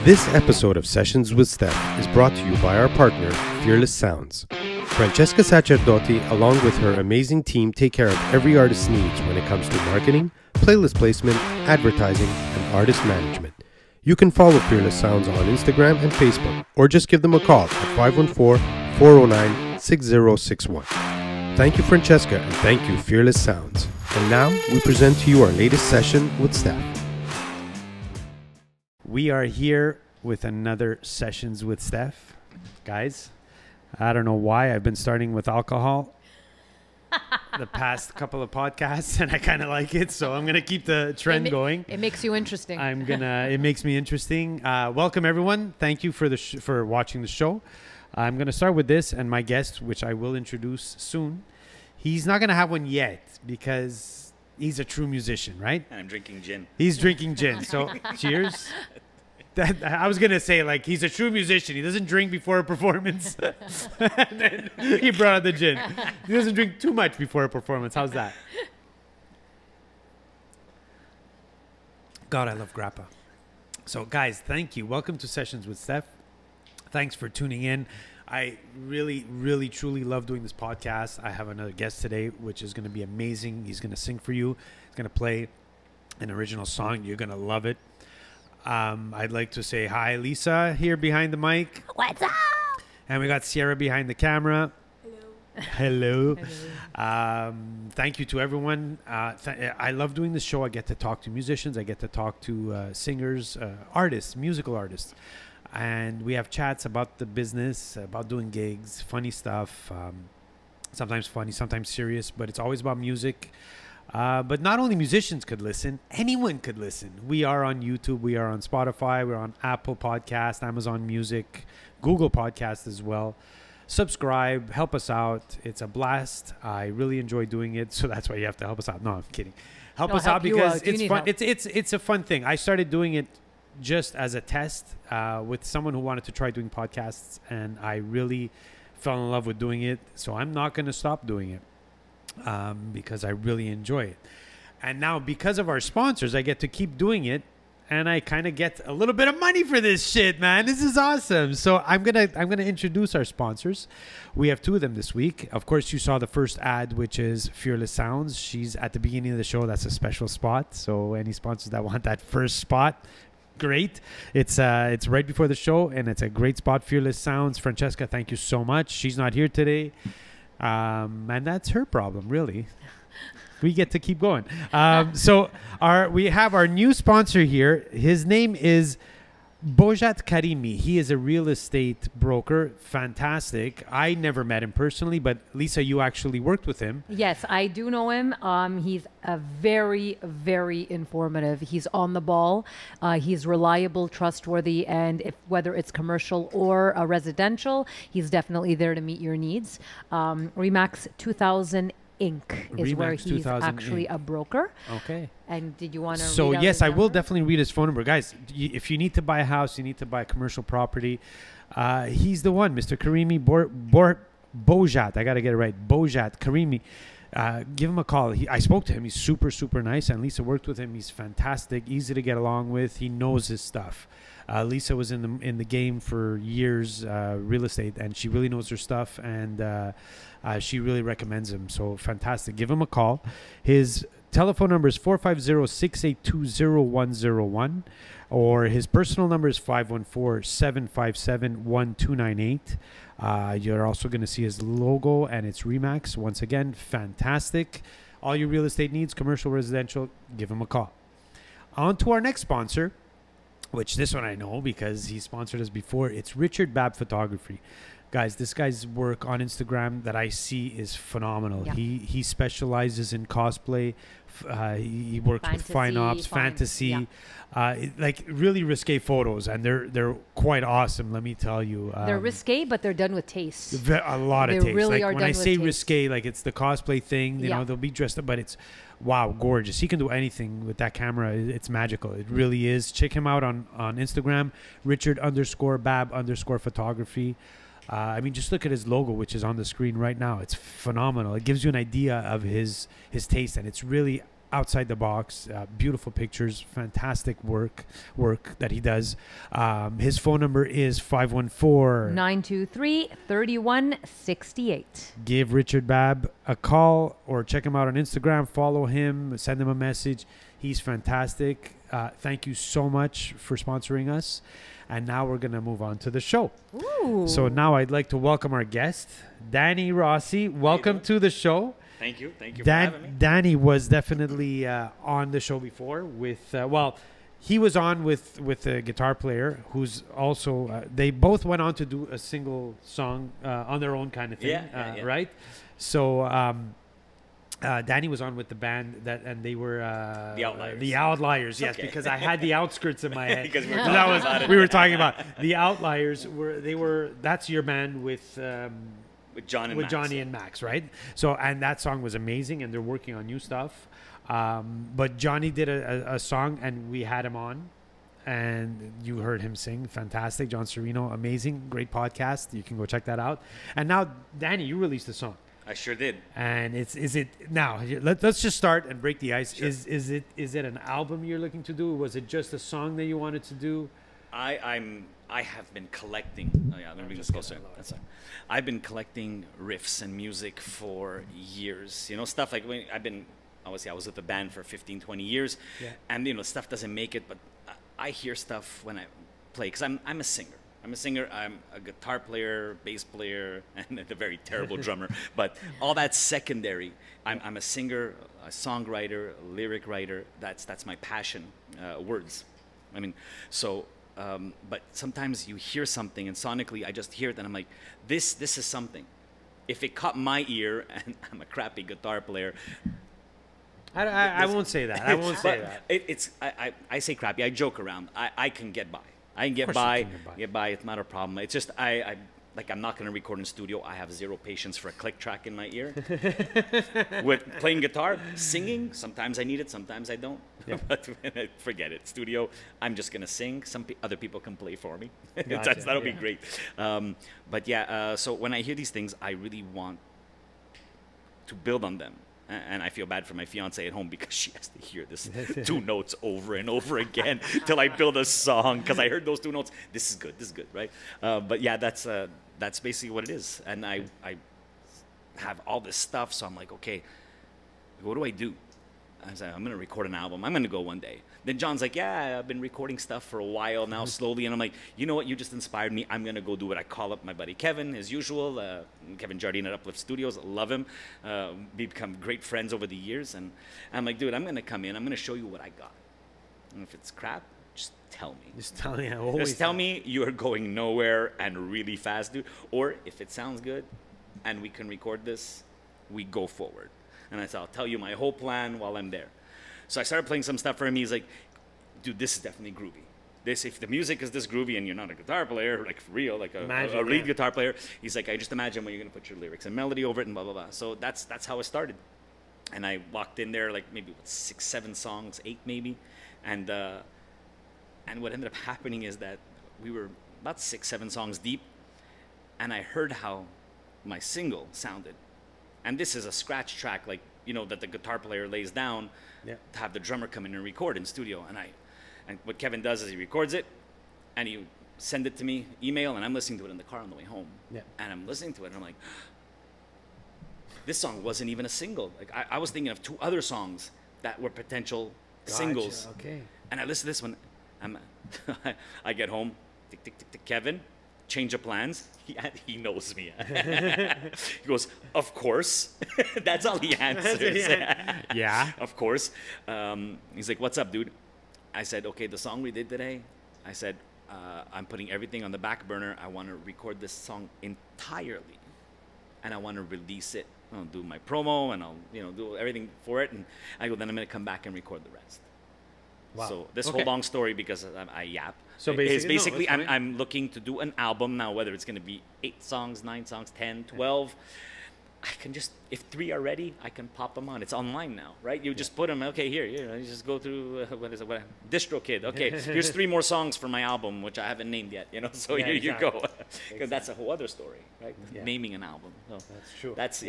This episode of Sessions with Stef is brought to you by our partner, Fearless Sounds. Francesca Sacerdoti, along with her amazing team, take care of every artist's needs when it comes to marketing, playlist placement, advertising, and artist management. You can follow Fearless Sounds on Instagram and Facebook, or just give them a call at 514-409-6061. Thank you, Francesca, and thank you, Fearless Sounds. And now, we present to you our latest session with Stef. We are here with another Sessions with Stef. Guys, I don't know why I've been starting with alcohol the past couple of podcasts, and I kind of like it, so I'm going to keep the trend going. It makes you interesting. It makes me interesting. Welcome, everyone. Thank you for watching the show. I'm going to start with this, and my guest, which I will introduce soon. He's not going to have one yet because he's a true musician, right? I'm drinking gin. He's drinking gin. So cheers. I was going to say, like, he's a true musician. He doesn't drink before a performance. And then he brought out the gin. He doesn't drink too much before a performance. How's that? God, I love grappa. So, guys, thank you. Welcome to Sessions with Stef. Thanks for tuning in. I really, really, truly love doing this podcast. I have another guest today, which is going to be amazing. He's going to sing for you. He's going to play an original song. You're going to love it. I'd like to say hi, Lisa, here behind the mic. What's up? And we got Sierra behind the camera. Hello. Thank you to everyone. I love doing this show. I get to talk to musicians. I get to talk to singers, artists, musical artists. And we have chats about the business, about doing gigs, funny stuff, sometimes funny, sometimes serious, but it's always about music. But not only musicians could listen, anyone could listen. We are on YouTube, we are on Spotify, we're on Apple Podcast, Amazon Music, Google Podcast as well. Subscribe, help us out. It's a blast. I really enjoy doing it, so that's why you have to help us out. No, I'm kidding. Help us out because it's fun. It's a fun thing. I started doing it just as a test with someone who wanted to try doing podcasts, and I really fell in love with doing it. So I'm not going to stop doing it because I really enjoy it. And now because of our sponsors, I get to keep doing it, and I kind of get a little bit of money for this shit, man. This is awesome. So I'm gonna introduce our sponsors. We have two of them this week. Of course, you saw the first ad, which is Fearless Sounds. She's at the beginning of the show. That's a special spot. So any sponsors that want that first spot, great. It's right before the show, and it's a great spot. Fearless Sounds. Francesca, thank you so much. She's not here today, and that's her problem, really. We get to keep going. So we have our new sponsor here. His name is Bojat Karimi. He is a real estate broker. Fantastic. I never met him personally, but Lisa, you actually worked with him. Yes, I do know him. He's a very, very informative. He's on the ball. He's reliable, trustworthy, and whether it's commercial or residential, he's definitely there to meet your needs. Remax 2000 Inc. is Remax where he's actually Inc. a broker. Okay. And did you want to So read out yes, his I will number? definitely read his phone number. Guys, if you need to buy a house, you need to buy a commercial property, he's the one, Mr. Karimi Bojat. I got to get it right. Bojat Karimi. Give him a call. I spoke to him. He's super, super nice. And Lisa worked with him. He's fantastic, easy to get along with. He knows his stuff. Lisa was in the game for years, real estate, and she really knows her stuff, and she really recommends him. So fantastic. Give him a call. His telephone number is 450-682-0101, or his personal number is 514-757-1298. You're also going to see his logo, and it's Remax. Once again, fantastic. All your real estate needs, commercial, residential, give him a call. On to our next sponsor, which this one I know because he sponsored us before. It's Richard Babb Photography. Guys, this guy's work on Instagram that I see is phenomenal. Yeah. He specializes in cosplay. He works with fine ops, fantasy, like really risque photos, and they're quite awesome. Let me tell you, they're risque, but they're done with taste. A lot of taste. Really like when I say risque, like it's the cosplay thing. You know, they'll be dressed up, but it's wow, gorgeous. He can do anything with that camera. It's magical. It really is. Check him out on Instagram, Richard_Babb_photography. I mean, just look at his logo, which is on the screen right now. It's phenomenal. It gives you an idea of his taste, and it's really outside the box. Beautiful pictures, fantastic work that he does. His phone number is 514 923 3168. Give Richard Babb a call or check him out on Instagram. Follow him. Send him a message. He's fantastic. Thank you so much for sponsoring us. And now we're going to move on to the show. Ooh. So now I'd like to welcome our guest, Danny Rossi. Welcome to the show. Thank you. Thank you for having me. Danny was definitely on the show before with, he was on with a guitar player who's also, they both went on to do a single song on their own kind of thing, Yeah. right? So Danny was on with the band and they were The Outliers. The Outliers, yes, okay. because I had the outskirts in my head. Because we were talking about it. We were talking about the Outliers. That's your band with John and Max. Johnny and Max, right? So, and that song was amazing, and they're working on new stuff. But Johnny did a song, and we had him on, and you heard him sing. Fantastic. John Serino, amazing. Great podcast. You can go check that out. And now, Danny, you released a song. I sure did. And let's just start and break the ice. Sure. Is it an album you're looking to do? Was it just a song that you wanted to do? I have been collecting. Oh yeah, let me bring this closer. That's fine. I've been collecting riffs and music for years. You know, stuff like obviously I was with the band for 15, 20 years, and stuff doesn't make it. But I hear stuff when I play because I'm a singer. I'm a guitar player, bass player, and a very terrible drummer. But all that's secondary. I'm a singer, a songwriter, a lyric writer. That's my passion. Words. But sometimes you hear something, and sonically I just hear it, and I'm like, this is something. If it caught my ear, and I'm a crappy guitar player. I won't say that. I won't say that. I say crappy. I joke around. I can get by. I can get by. It's not a problem. It's just I'm not going to record in studio. I have zero patience for a click track in my ear. With playing guitar, singing, sometimes I need it, sometimes I don't. Yeah. But forget it. Studio, I'm just going to sing. Other people can play for me. Gotcha. That'll be great. So when I hear these things, I really want to build on them. And I feel bad for my fiance at home because she has to hear this 2 notes over and over again till I build a song because I heard those 2 notes. This is good, right? But yeah, that's basically what it is. And I have all this stuff, so I'm like, okay, what do I do? I was like, I'm going to record an album. I'm going to go one day. Then John's like, yeah, I've been recording stuff for a while now, slowly. And I'm like, you know what? You just inspired me. I'm going to go do it. I call up my buddy Kevin, as usual. Kevin Jardine at Uplift Studios. Love him. We've become great friends over the years. And I'm like, dude, I'm going to come in. I'm going to show you what I got. And if it's crap, just tell me. Just tell me. Just tell me you're going nowhere and really fast, dude. Or if it sounds good and we can record this, we go forward. And I said, I'll tell you my whole plan while I'm there. So I started playing some stuff for him. He's like, dude, this is definitely groovy. If the music is this groovy and you're not a guitar player, like for real, like a lead guitar player, he's like, I just imagine when you're going to put your lyrics and melody over it and blah, blah, blah. So that's how it started. And I walked in there like maybe 6, 7 songs, 8 maybe. And what ended up happening is that we were about 6, 7 songs deep. And I heard how my single sounded. And this is a scratch track, like, that the guitar player lays down to have the drummer come in and record in studio. And what Kevin does is he records it, and he send it to me, email, and I'm listening to it in the car on the way home. Yeah. And I'm listening to it, and I'm like, this song wasn't even a single. Like I was thinking of 2 other songs that were potential singles. Okay. And I listen to this one. I get home, tick, tick, tick, tick, Kevin, change of plans. He knows me. He goes, of course. That's all he answers. Yeah. Of course. He's like, what's up, dude? I said, okay, the song we did today, I said, I'm putting everything on the back burner. I want to record this song entirely. And I want to release it. I'll do my promo and I'll do everything for it. And I go, then I'm going to come back and record the rest. Wow. So this whole long story because I yap. So basically, I'm looking to do an album now, whether it's going to be 8 songs, 9 songs, 10, 12. I can just, if 3 are ready, I can pop them on. It's online now, right? You just put them, okay, here, you just go through, DistroKid. Okay, here's 3 more songs for my album, which I haven't named yet, so here you go. Because that's a whole other story, right? Yeah. Naming an album. So that's true. That's,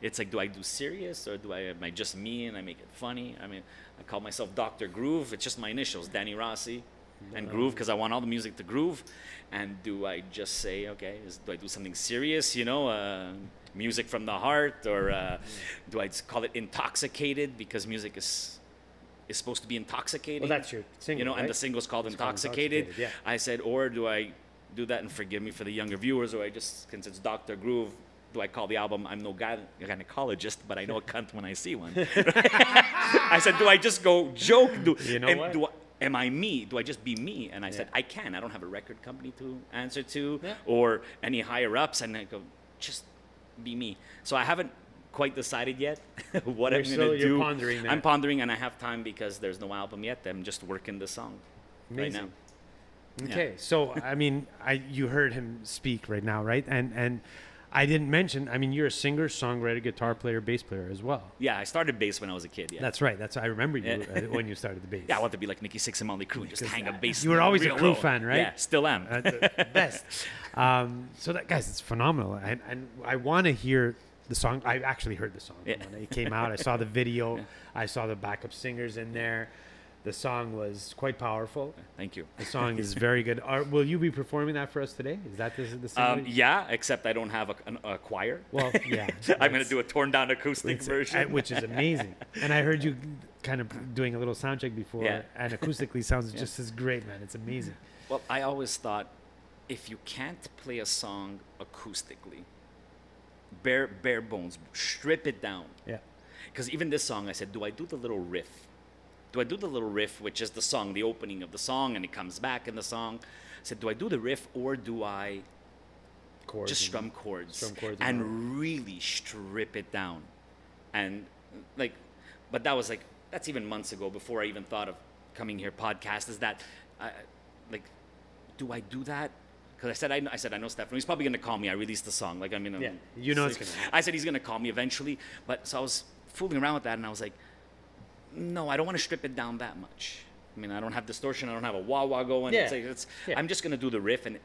it's like, do I do serious or am I just me and I make it funny? I mean, I call myself Dr. Groove. It's just my initials, Danny Rossi, and groove because I want all the music to groove. And do I just say, okay, do I do something serious, you know, music from the heart, or do I just call it Intoxicated because music is supposed to be intoxicating? Well, that's your single, you know, right? and the single's called It's called Intoxicated. Intoxicated, yeah. I said, or do I do that, and forgive me for the younger viewers, or I just, since it's Dr. Groove, do I call the album I'm no gynecologist, but I know a cunt when I see one? I said, do I just go joke? You know what? Am I me? Do I just be me? And I said, I can. I don't have a record company to answer to, Yeah. or any higher ups. And I go, just be me. So I haven't quite decided yet what I'm going to do. You're pondering that. I'm pondering, and I have time because there's no album yet. I'm just working the song Amazing. right now. Okay, so I mean, you heard him speak right now, right? And I didn't mention. I mean, you're a singer, songwriter, guitar player, bass player as well. Yeah, I started bass when I was a kid. Yeah, That's right. I remember you when you started the bass. yeah. I want to be like Nicky Six and Motley Crue, just hang a bass. You were always a real Crue low. fan, right? Yeah, still am. The best. So that, guys, it's phenomenal, and I want to hear the song. I actually heard the song Yeah. when it came out. I saw the video. Yeah. I saw the backup singers in there. The song was quite powerful. Thank you. The song is very good. Will you be performing that for us today? Is that the song? Yeah, except I don't have a choir. Well, yeah. I'm going to do a torn down acoustic version. Which is amazing. And I heard you kind of doing a little sound check before, Yeah. and acoustically sounds just as great, man. It's amazing. Well, I always thought if you can't play a song acoustically, bare bones, strip it down. Yeah. Because even this song, I said, do I do the little riff? Do I do the little riff, which is the song, the opening of the song, and it comes back in the song? I said, do I do the riff, or do I Chords just and- strum chords, strum chords and all. and really strip it down? And like, but that was like, that's even months ago before I even thought of coming here podcast. Is that, like, do I do that? Because I said I know Stefan. He's probably gonna call me. I released the song. Like, I mean, Yeah, you know it's gonna happen. I said he's gonna call me eventually. But so I was fooling around with that, and I was like, no, I don't want to strip it down that much. I mean, I don't have distortion. I don't have a wah-wah going. Yeah. It's like, Yeah. I'm just going to do the riff, and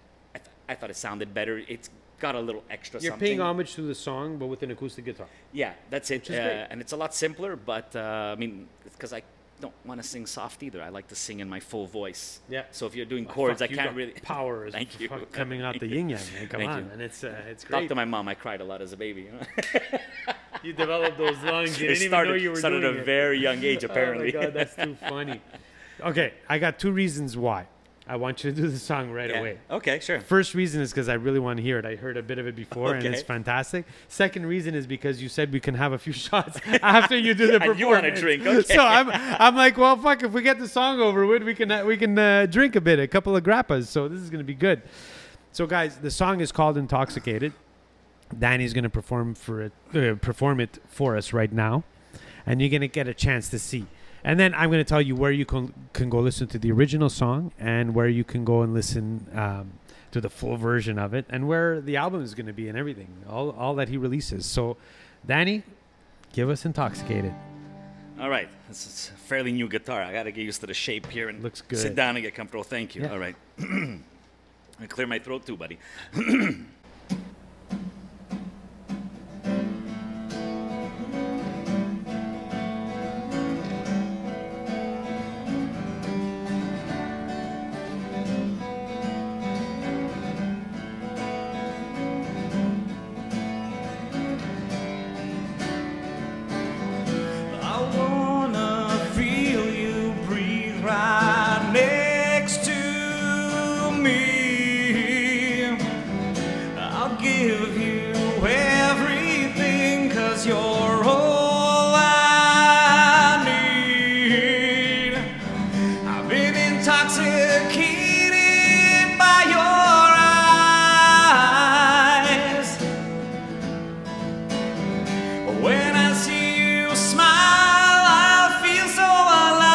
I thought it sounded better. It's got a little extra You're something. paying homage to the song, but with an acoustic guitar. Yeah, that's it. Which is great. And it's a lot simpler, but I mean, it's because I don't want to sing soft either. I like to sing in my full voice. Yeah. So if you're doing chords, I Fuck, you can't got really. Power is Thank you. coming out the yin yang. Man. Come Thank on, you. and it's great. Talk to my mom. I cried a lot as a baby. You know? You developed those lungs. You It didn't even know you were started doing at a it. very young age, apparently. Oh my God, that's too funny. Okay, I got two reasons why I want you to do the song right Yeah. away. Okay, sure. First reason is because I really want to hear it. I heard a bit of it before, and it's Okay. fantastic. Second reason is because you said we can have a few shots after you do the And performance. you want to drink, okay. So I'm like, well, fuck. If we get the song over with, we can drink a bit, a couple of grappas. So this is gonna be good. So guys, the song is called "Intoxicated." Danny's gonna perform it for us right now, and you're gonna get a chance to see. And then I'm going to tell you where you can go listen to the original song, and where you can go and listen to the full version of it, and where the album is going to be and everything, all that he releases. So, Danny, give us "Intoxicated." All right. It's a fairly new guitar. I got to get used to the shape here and Looks good. sit down and get comfortable. Thank you. Yeah. All right. I clear my throat too, buddy. I wanna feel you breathe right next to me. I'll give you everything, 'cause you're all I need. I've been intoxicated by your eyes. When I see you smile, I feel so alive.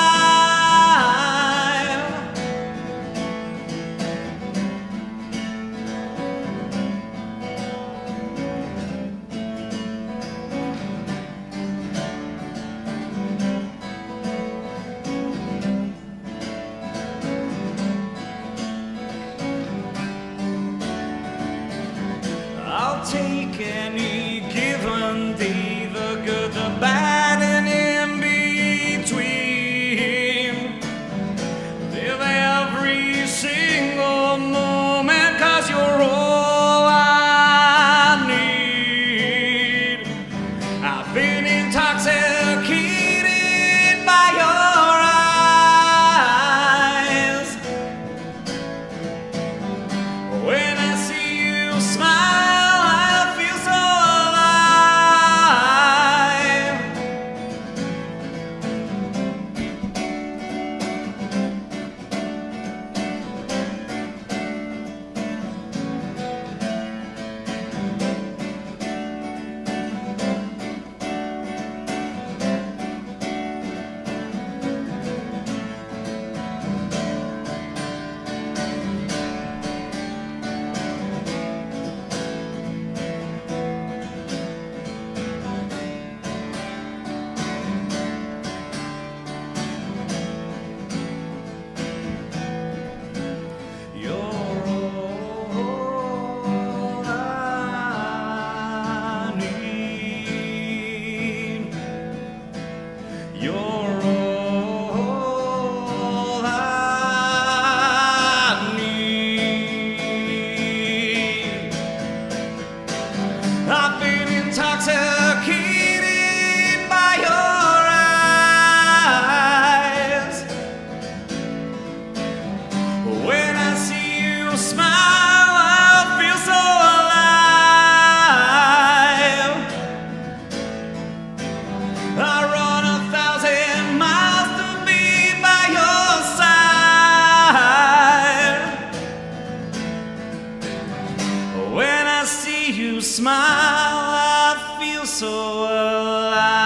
so alive.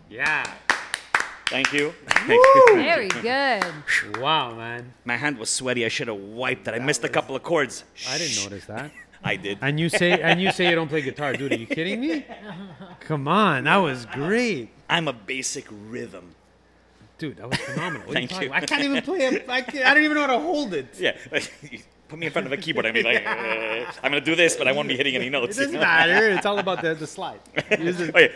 Yeah. Thank you. Very good. Wow, man. My hand was sweaty. I should have wiped it. I missed a couple of chords. I didn't notice that. I did. And you say you don't play guitar, dude. Are you kidding me? Come on, that was great. I'm a basic rhythm. Dude, that was phenomenal. What are Thank talking you. about? I can't even play it. I don't even know how to hold it. Yeah. Put me in front of a keyboard. I mean, like, I'm going to do this, but I won't be hitting any It notes. doesn't matter. It's all about the slide. You just- Oh, yeah.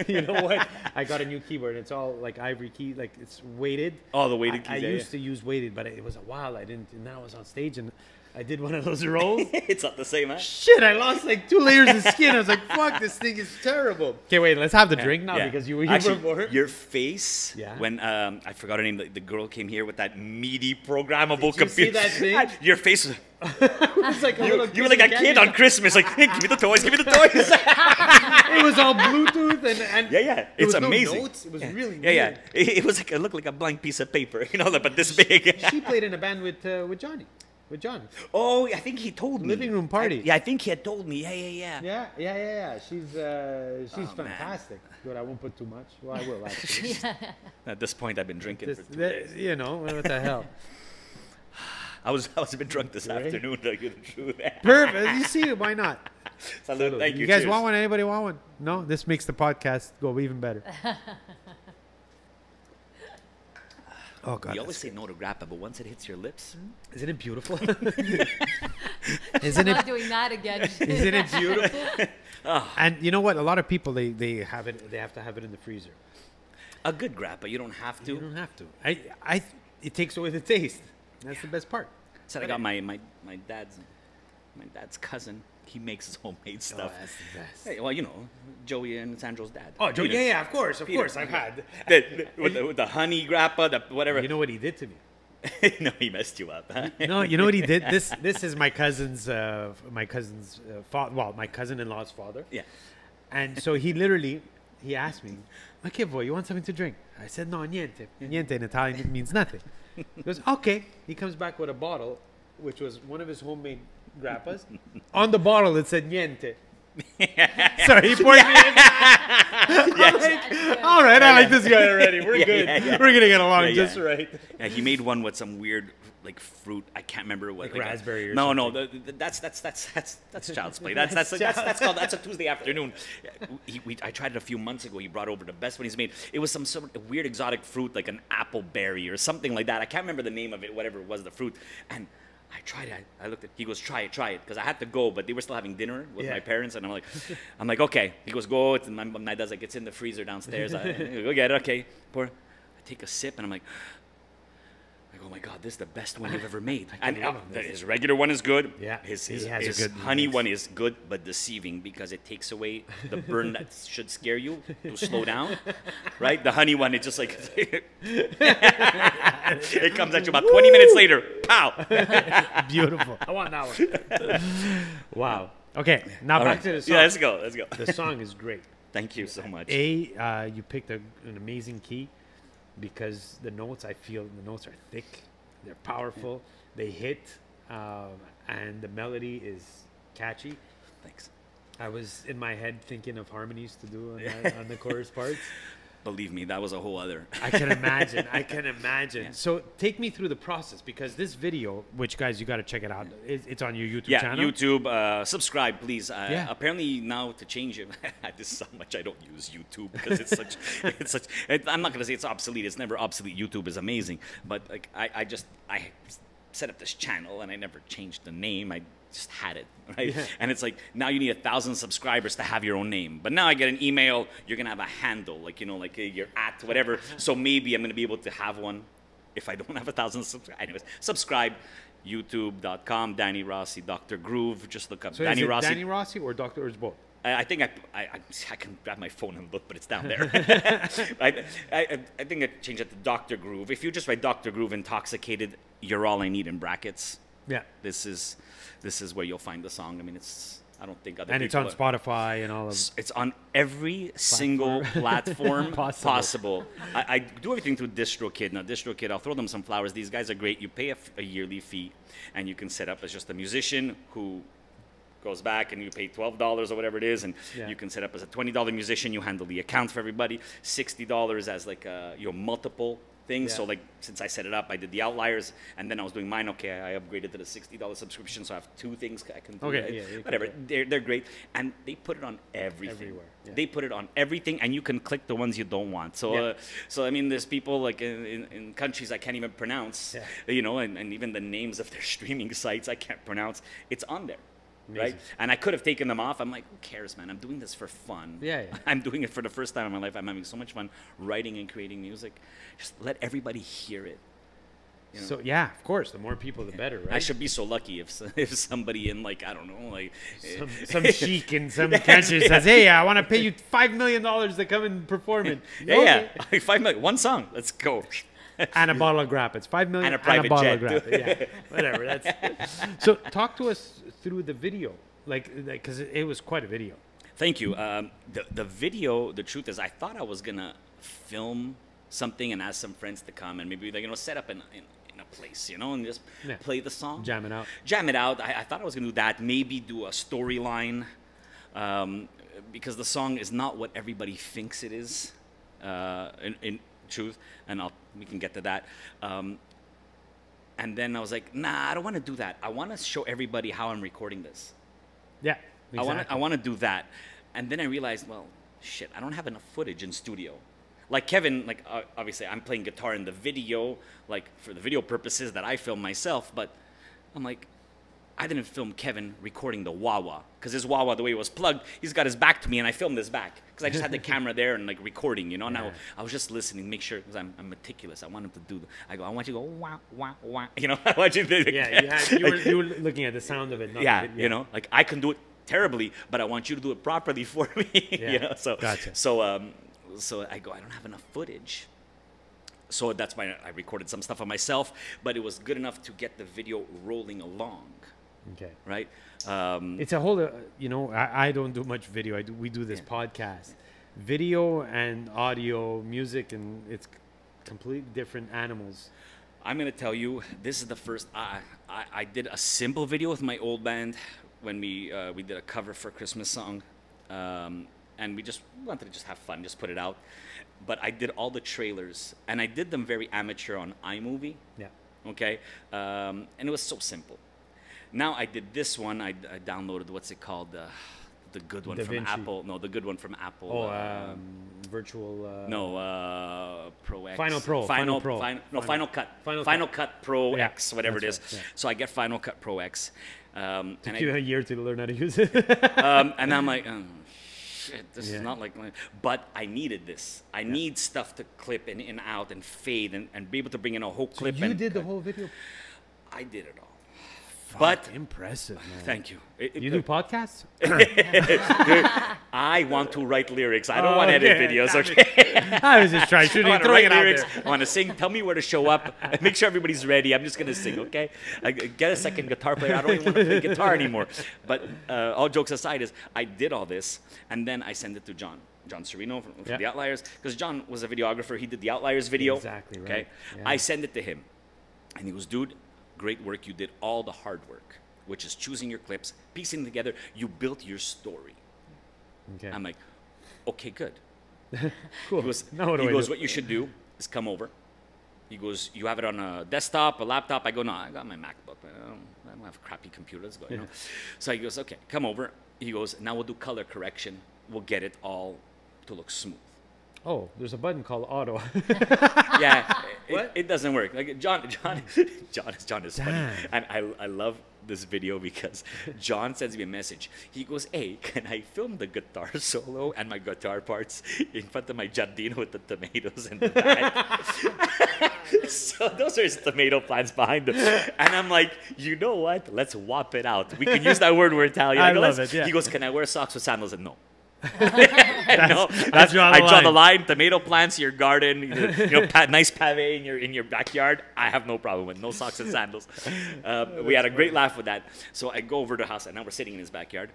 you know what? I got a new keyboard. It's all like ivory key, like it's weighted. Oh, the weighted keys. I yeah, used to use weighted, but it was a while I didn't. And then I was on stage and I did one of those rolls. It's not the same, huh? Shit, I lost like 2 layers of skin. I was like, fuck, this thing is terrible. Okay, wait, let's have the drink now because you were here Actually, before. your face, Yeah. when I forgot her name, the girl came here with that meaty programmable Did you see computer. that thing? Your face was, It's like a little you were like a kid kid on Christmas, like, hey, give me the toys, give me the toys. It was all Bluetooth and Yeah, yeah, there it's was amazing. No notes. It was really Yeah, yeah. weird. It was like, it looked like a blank piece of paper, you know, but this big. She played in a band with Johnny, with John. Oh, I think he told me. Living room party. Yeah, I think he had told me. Yeah. Yeah. She's Oh, fantastic. But I won't put too much. Well, I will actually. At this point, I've been drinking for 2 days. You know what the hell? I was a bit drunk this Right? afternoon, to tell you the truth. Perfect. You see it? Why not? Salud. Thank you. You guys Cheers. want one? Anybody want one? No. This makes the podcast go even better. Oh God! You always say no to grappa, but once it hits your lips, Isn't it beautiful? I'm Isn't not it? doing that again. Isn't it beautiful? And you know what? A lot of people they have it. They have to have it in the freezer. a good grappa. You don't have to. You don't have to. It takes away the taste. That's the best part. Said I got my dad's cousin. He makes his homemade stuff. that's the best. Hey, well, you know, Joey and Sandro's dad. Oh, Joe, Peter. yeah, of course, Peter. I've had. With the honey grappa, the whatever. You know what he did to me? No, he messed you up. Huh? No, you know what he did? This is my cousin's father. Well, my cousin-in-law's father. Yeah. And so he asked me, "My kid boy, you want something to drink?" I said, "No, niente." Niente in Italian means nothing. He goes, "Okay." He comes back with a bottle, which was one of his homemade grappas. On the bottle, it said niente. So he poured me in. I'm like, all right, I like this guy already. We're good. Yeah. We're gonna get along Yeah, just yeah. right. Yeah, he made one with some weird like fruit. I can't remember what. Like raspberry or no, something. no. That's child's play. That's a Tuesday afternoon. I tried it a few months ago. He brought over the best one he's made. It was some sort of weird exotic fruit, like an apple berry or something like that. I can't remember the name of it, whatever it was, the fruit. And I tried it. I looked at. He goes, try it, because I had to go, but they were still having dinner with my parents, and I'm like, okay. He goes, go. And my dad's like, it's in the freezer downstairs. I go get it. Okay, pour. I take a sip, and I'm like, oh my God, this is the best one you've ever made. And his regular one is good. Yeah, his he has a good honey mix. one is good, but deceiving because it takes away the burn that should scare you to slow down. Right? The honey one, it's just like it comes at you about 20 minutes later. Pow! Beautiful. I want that one. Wow. Okay, now All back right. to the song. Yeah, let's go. Let's go. The song is great. Thank you so much. You picked an amazing key because the notes are thick, they're powerful, they hit, and the melody is catchy. Thanks. I was in my head thinking of harmonies to do on the chorus parts. Believe me, that was a whole other. I can imagine. Yeah. So take me through the process because this video, which guys, you got to check it out. It's on your YouTube Yeah, channel. YouTube. Subscribe, please. Yeah. Apparently now to change it, this is how much I don't use YouTube because it's such. I'm not gonna say it's obsolete. It's never obsolete. YouTube is amazing, but like I set up this channel and I never changed the name. I just had it, right? Yeah. And it's like now you need 1,000 subscribers to have your own name. But now I get an email. You're gonna have a handle, like you're at whatever. So maybe I'm gonna be able to have one if I don't have 1,000 subscribers. Anyways, subscribe. YouTube.com, Danny Rossi, Dr. Groove. Just look up So Danny is it Rossi. Danny Rossi or Dr. or both? I think I can grab my phone and look, but it's down there. I think I changed it to Dr. Groove. If you just write Dr. Groove Intoxicated, you're all I need in brackets. Yeah. This is where you'll find the song. I mean, I don't think other And it's people on Spotify and all of. It's on every single platform possible. I do everything through DistroKid. Now, DistroKid, I'll throw them some flowers. These guys are great. You pay a yearly fee, and you can set up as just a musician who goes back, and you pay $12 or whatever it is, and you can set up as a $20 musician. You handle the account for everybody. $60 as like multiple things. So like since I set it up, I did the outliers, and then I was doing mine. Okay, I upgraded to the $60 subscription, so I have 2 things I can do. Okay, whatever. They're great, and they put it on everything. Everywhere. Yeah. They put it on everything, and you can click the ones you don't want. So so I mean, there's people like in countries I can't even pronounce, you know, and even the names of their streaming sites I can't pronounce. It's on there. Amazing. Right? And I could have taken them off. I'm like, who cares, man? I'm doing this for fun. I'm doing it for the first time in my life. I'm having so much fun writing and creating music. Just let everybody hear it. You know? So yeah, of course, the more people, the better, right? I should be so lucky if somebody in like, I don't know, like some sheik in some country says, "Hey, I want to pay you $5 million to come and perform it." Like $5 million, one song. Let's go. And a bottle of grappa. It's $5 million and a private and jet. Bottle of grappa. Whatever. So talk to us through the video, like because it was quite a video. Thank you. The video, the truth is, I thought I was gonna film something and ask some friends to come and maybe set up in a place, and just play the song, jam it out. I thought I was gonna do that. Maybe do a storyline, because the song is not what everybody thinks it is. In truth, and we can get to that. And then I was like, nah, I don't want to do that. I want to show everybody how I'm recording this. Yeah, exactly. I want to do that. And then I realized, well, shit, I don't have enough footage in studio. Like Kevin, like obviously I'm playing guitar in the video, like for the video purposes that I film myself, but I'm like, I didn't film Kevin recording the wah-wah, because his wah-wah, the way it was plugged, he's got his back to me, and I filmed his back, because I just had the camera there and like recording, and I was just listening, make sure, because I'm meticulous. I want him to do. I want you to go wah wah wah. I want you to. You were looking at the sound of it. Not like I can do it terribly, but I want you to do it properly for me. So gotcha. So I go, I don't have enough footage. So that's why I recorded some stuff on myself, but it was good enough to get the video rolling along. Okay. Right. It's a whole. I don't do much video. We do this podcast, video and audio, music, and it's completely different animals. I'm gonna tell you, this is the first. I did a simple video with my old band when we did a cover for a Christmas song, and we just wanted to just have fun, just put it out. But I did all the trailers, and I did them very amateur on iMovie. Yeah. Okay. And it was so simple. Now I did this one. I downloaded, what's it called? The good one from Apple. No, the good one from Apple. Virtual. Pro X. Final Pro. Final Cut. Final Cut Pro X, whatever it is. Yeah. So I get Final Cut Pro X. Took you a year to learn how to use it. And I'm like, oh, shit, this is not like. But I needed this. I need stuff to clip in and out and fade and be able to bring in a whole clip. You did the whole video? I did it all. But impressive, man. Thank you. You do podcasts? I want to write lyrics. I don't want to edit videos. Okay. I was just trying to write lyrics. I want to sing. Tell me where to show up. Make sure everybody's ready. I'm just gonna sing. Okay. Get a second guitar player. I don't even want to play guitar anymore. But all jokes aside, I did all this, and then I sent it to John Serino from the Outliers, because John was a videographer. He did the Outliers video. Exactly right. Okay. Yeah. I sent it to him, and he goes, dude, great work. You did all the hard work, which is choosing your clips, piecing them together. You built your story. Okay. I'm like, okay, good. Cool. He goes, what you should do is come over. He goes, you have it on a desktop, a laptop? I go, no, I got my MacBook. I don't have a crappy computer. Let's go. So he goes, okay, come over. He goes, now we'll do color correction. We'll get it all to look smooth. Oh, there's a button called auto. Yeah, it doesn't work. Like John is funny, and I love this video because John sends me a message. He goes, "Hey, can I film the guitar solo and my guitar parts in front of my giardino with the tomatoes in the back?" So those are his tomato plants behind him, and I'm like, you know what? Let's whop it out. We can use that word. We're Italian. I love it. Yeah. He goes, "Can I wear socks with sandals?" And no. That's I draw the line. Tomato plants, your garden, nice pave in your backyard. I have no problem with no socks and sandals. We had a great laugh with that. So I go over to the house, and now we're sitting in his backyard,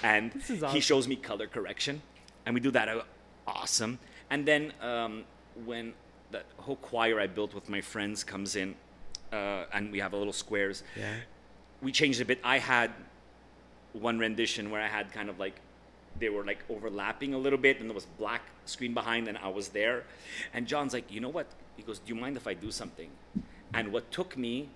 and he shows me color correction, and we do that. I go, awesome. And then when the whole choir I built with my friends comes in, and we have a little squares. Yeah. We changed a bit. I had one rendition where I had kind of like, they were like overlapping a little bit, and there was black screen behind, and I was there. And John's like, you know what? He goes, do you mind if I do something? And what took me,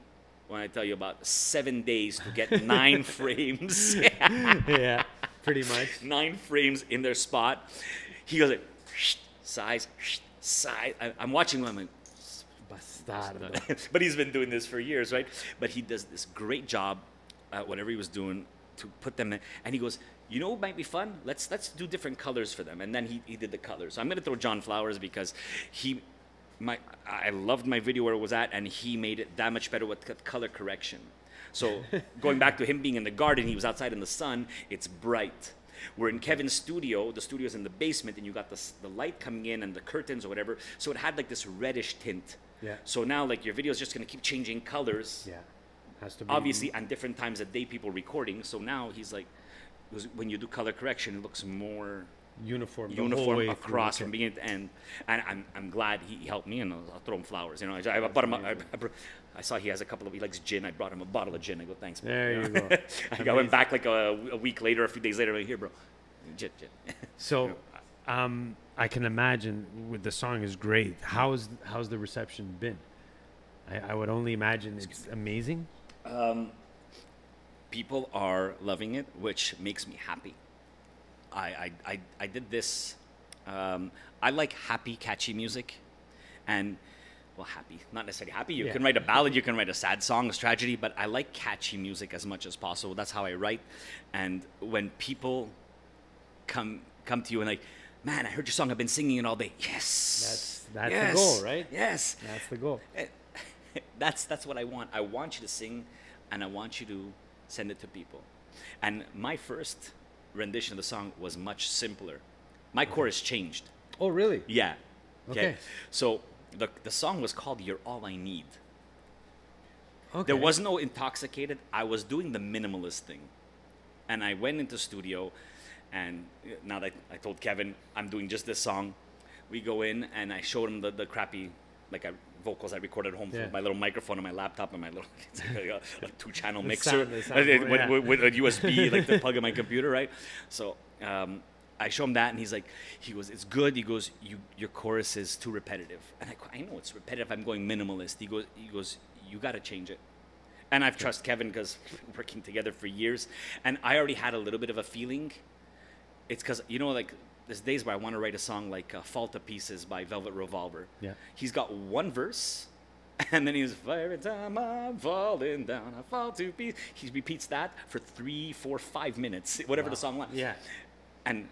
when I tell you, about 7 days to get 9 frames. Yeah, pretty much. 9 frames in their spot. He goes like, size. I'm watching him, I'm like, but he's been doing this for years, right? But he does this great job at whatever he was doing to put them in. And he goes, you know what might be fun? Let's do different colors for them. And then he did the colors. So I'm going to throw John flowers because I loved my video where it was at, and he made it that much better with color correction. So going back to him being in the garden, he was outside in the sun, it's bright. We're in Kevin's studio, the studio's in the basement, and you got the light coming in and the curtains or whatever. So it had like this reddish tint. Yeah. So now like your video is just going to keep changing colors. Yeah. Has to be. Obviously, on different times of day, people recording. So now he's like, when you do color correction, it looks more uniform across from beginning to end. And I'm glad he helped me, and I'll throw him flowers. You know, I bought him. I saw he has a couple of. He likes gin. I brought him a bottle of gin. I go, thanks, man. There you go. I went back like a week later, a few days later. Like, here, bro, gin. So, I can imagine the song is great. How's the reception been? I would only imagine it's amazing. People are loving it, which makes me happy. I did this. I like happy, catchy music, and well, happy, not necessarily happy. You can write a ballad, you can write a sad song, a tragedy, but I like catchy music as much as possible. That's how I write. And when people come to you and like, man, I heard your song. I've been singing it all day. Yes, that's yes, the goal, right? Yes, that's the goal. That's what I want. I want you to sing, and I want you to send it to people. And my first rendition of the song was much simpler. My chorus changed. Oh, really? Yeah. Okay. So the song was called "You're All I Need." Okay. There was no Intoxicated. I was doing the minimalist thing, and I went into studio, and now that I told Kevin I'm doing just this song, we go in and I showed him the crappy vocals I recorded at home with my little microphone on my laptop and my little it's like a 2-channel mixer with a USB like the plug in my computer, right? So I show him that, and he goes, it's good. He goes, your chorus is too repetitive, and I know it's repetitive. I'm going minimalist. He goes, you got to change it. And I've trusted Kevin because we're working together for years, and I already had a little bit of a feeling. It's because like. There's days where I want to write a song like Fall to Pieces by Velvet Revolver. Yeah. He's got one verse, and then he's, every time I'm falling down, I fall to pieces. He repeats that for 3, 4, 5 minutes, whatever the song lasts. Yeah. And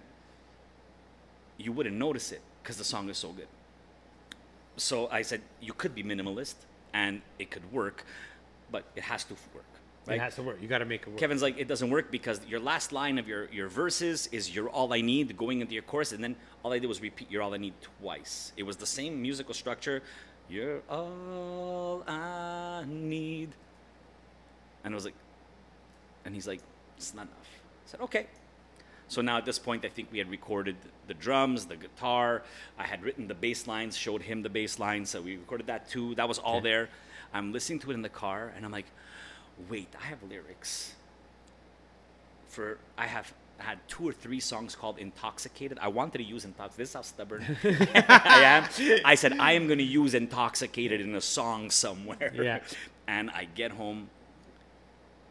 you wouldn't notice it because the song is so good. So I said, you could be minimalist, and it could work, but it has to work. Right? It has to work. You got to make it work. Kevin's like, it doesn't work because your last line of your verses is "You're all I need" going into your chorus, and then all I did was repeat "You're all I need" twice. It was the same musical structure. You're all I need. And I was like, and he's like, it's not enough. I said, okay. So now at this point, I think we had recorded the drums, the guitar. I had written the bass lines, showed him the bass lines, so we recorded that too. That was all there. I'm listening to it in the car, and I'm like, wait, I have lyrics I have had 2 or 3 songs called Intoxicated. I wanted to use Intoxicated. This is how stubborn I am. I said, I am going to use Intoxicated in a song somewhere. Yeah. And I get home.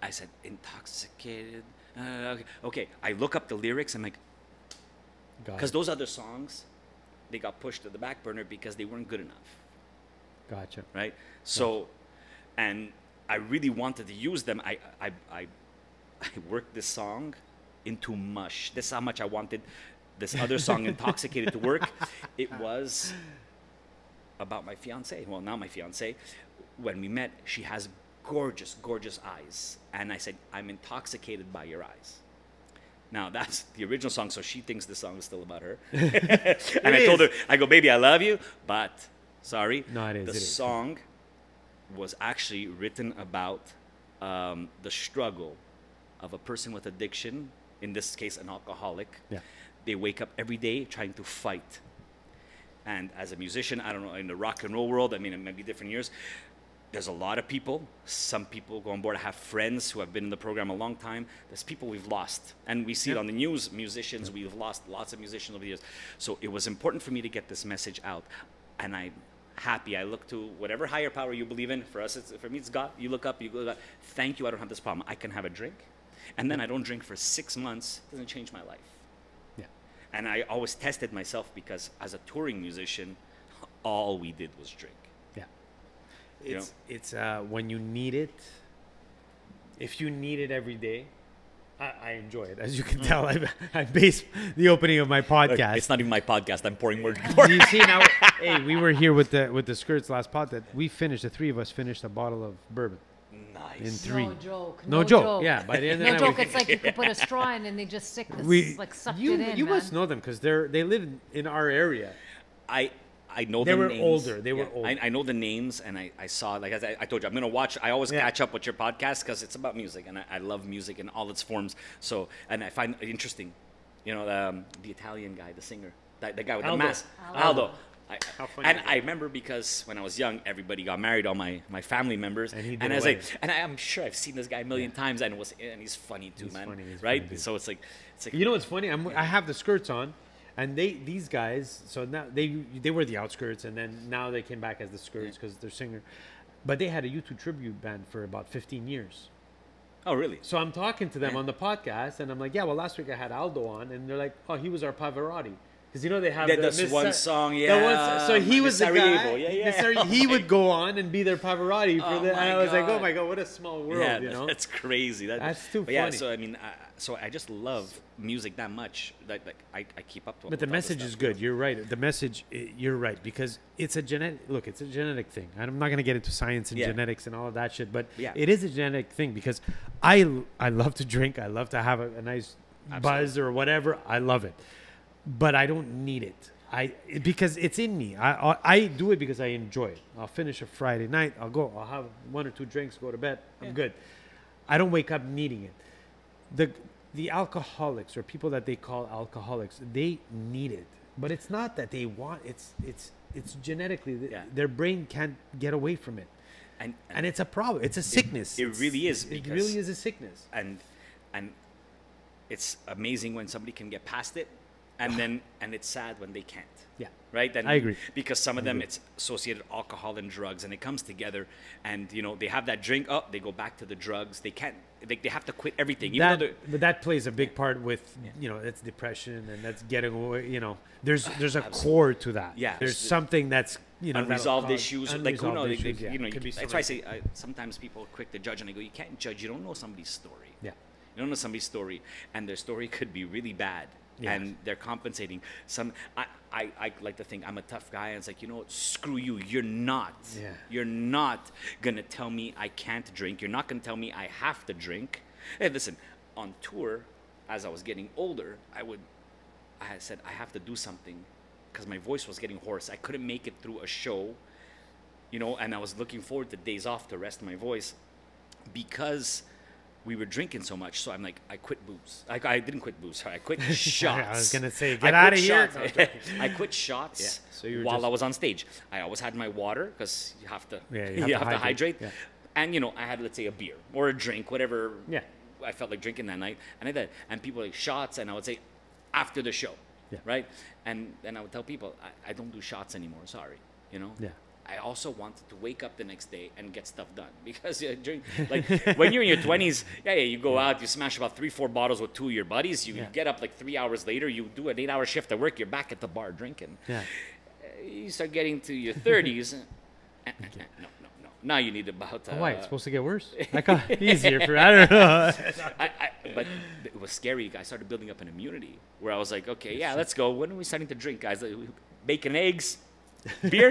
I said, Intoxicated. Okay. I look up the lyrics. I'm like, because those other songs, they got pushed to the back burner because they weren't good enough. Gotcha. Right? So, and I really wanted to use them. I worked this song into mush. This is how much I wanted this other song, Intoxicated, to work. It was about my fiance. Well, now my fiance. When we met, she has gorgeous, gorgeous eyes. And I said, I'm intoxicated by your eyes. Now, that's the original song, so she thinks the song is still about her. And I told her, I go, baby, I love you, but sorry. No, it is. The song was actually written about the struggle of a person with addiction, in this case, an alcoholic. Yeah. They wake up every day trying to fight. And as a musician, I don't know, in the rock and roll world, I mean, it might be different years. There's a lot of people. Some people go on board. I have friends who have been in the program a long time. There's people we've lost. And we see it on the news, musicians. We've lost lots of musicians over the years. So it was important for me to get this message out. And I'm happy. I look to whatever higher power you believe in. For us, for me, it's God. You look up, you go, thank you, I don't have this problem. I can have a drink. And then I don't drink for 6 months. It doesn't change my life. Yeah. And I always tested myself because as a touring musician, all we did was drink. It's when you need it. If you need it every day, I enjoy it. As you can tell, I base the opening of my podcast. It's not even my podcast. I'm pouring more. You see now? Hey, we were here with the skirts last pod that we finished. The three of us finished a bottle of bourbon. Nice. In 3. No joke. No joke. Yeah. By the end of the No night, joke. It's like you could put a straw in and they just sucked it in. You man. must know them because they live in our area. I know They the were names. older. They were older. I know the names, and I saw, like as I told you, I'm going to watch. I always catch up with your podcast because it's about music, and I love music in all its forms. So, and I find it interesting, you know, the Italian guy, the singer, the guy with the mask, Aldo. How funny And is I remember because when I was young, everybody got married, all my family members, And he did I was away. like, and I'm sure I've seen this guy a million times, and he's funny too, He's man. funny, he's right? funny, dude. So it's like, You know what's funny? I have the skirts on, and these guys. So now they were the outskirts, and then now they came back as the skirts because they're singer. But they had a YouTube tribute band for about 15 years. oh really? So I'm talking to them on the podcast, and I'm like, yeah, well, last week I had Aldo on, and they're like, oh, he was our Pavarotti. Because, you know, they have This one song, so he was the Sarajevo, guy. yeah. He would go on and be their Pavarotti for Oh the. And my I was like, oh God. my God, what a small world, Yeah, you know? that's crazy. That's too but yeah, funny. so I mean, so I just love music that much that I keep up to. But the message is good. You're right. The message, you're right, because it's a genetic. Look, it's a genetic thing. I'm not going to get into science and genetics and all of that shit, but it is a genetic thing because I love to drink. I love to have a nice buzz or whatever. I love it, but I don't need it. Because it's in me. I do it because I enjoy it. I'll finish a Friday night. I'll have 1 or 2 drinks, go to bed. I'm good. I don't wake up needing it. The alcoholics or people that they call alcoholics, they need it. But it's not that they want it's genetically their brain can't get away from it. And it's a problem. It's a sickness. It really is. It really is a sickness. And it's amazing when somebody can get past it. And it's sad when they can't. Yeah. Right? And I agree. Because some of them, it's associated alcohol and drugs, and it comes together. And, you know, they have that drink. Oh, they go back to the drugs. They can't. They have to quit everything. But that plays a big part with, you know, that's depression and that's getting away. You know, there's a core to that. Yeah. There's something that's, you know, unresolved issues. Like, who knows? Issues, You know, Could be that's why I say sometimes people are quick to judge, and I go, you can't judge. You don't know somebody's story. Yeah. You don't know somebody's story, and their story could be really bad. Yes. And they're compensating. I like to think I'm a tough guy, and it's like, you know what, screw you. You're not. Yeah. You're not gonna tell me I can't drink. You're not gonna tell me I have to drink. Hey, listen, on tour, as I was getting older, I said I have to do something because my voice was getting hoarse. I couldn't make it through a show, you know, and I was looking forward to days off to rest my voice because we were drinking so much. So I'm like, I quit booze. I didn't quit booze. Sorry, I quit shots. I was gonna say, get out of here. I quit shots So you were while I was on stage. I always had my water because you have to. you have to hydrate. Yeah. And you know, I had, let's say, a beer or a drink, whatever. Yeah. I felt like drinking that night, and I did. And people were like shots, and I would say after the show, right? And then I would tell people I don't do shots anymore. Sorry, you know. Yeah. I also wanted to wake up the next day and get stuff done because when you're in your 20s, you go out, you smash about 3-4 bottles with 2 of your buddies. You get up like 3 hours later, you do an 8-hour shift at work, you're back at the bar drinking. Yeah. You start getting to your 30s. No. Now you need about. Why? It's supposed to get worse. I got easier for. I don't know. But it was scary. I started building up an immunity where I was like, okay, let's go. When are we starting to drink, guys? Bacon, eggs. Beer?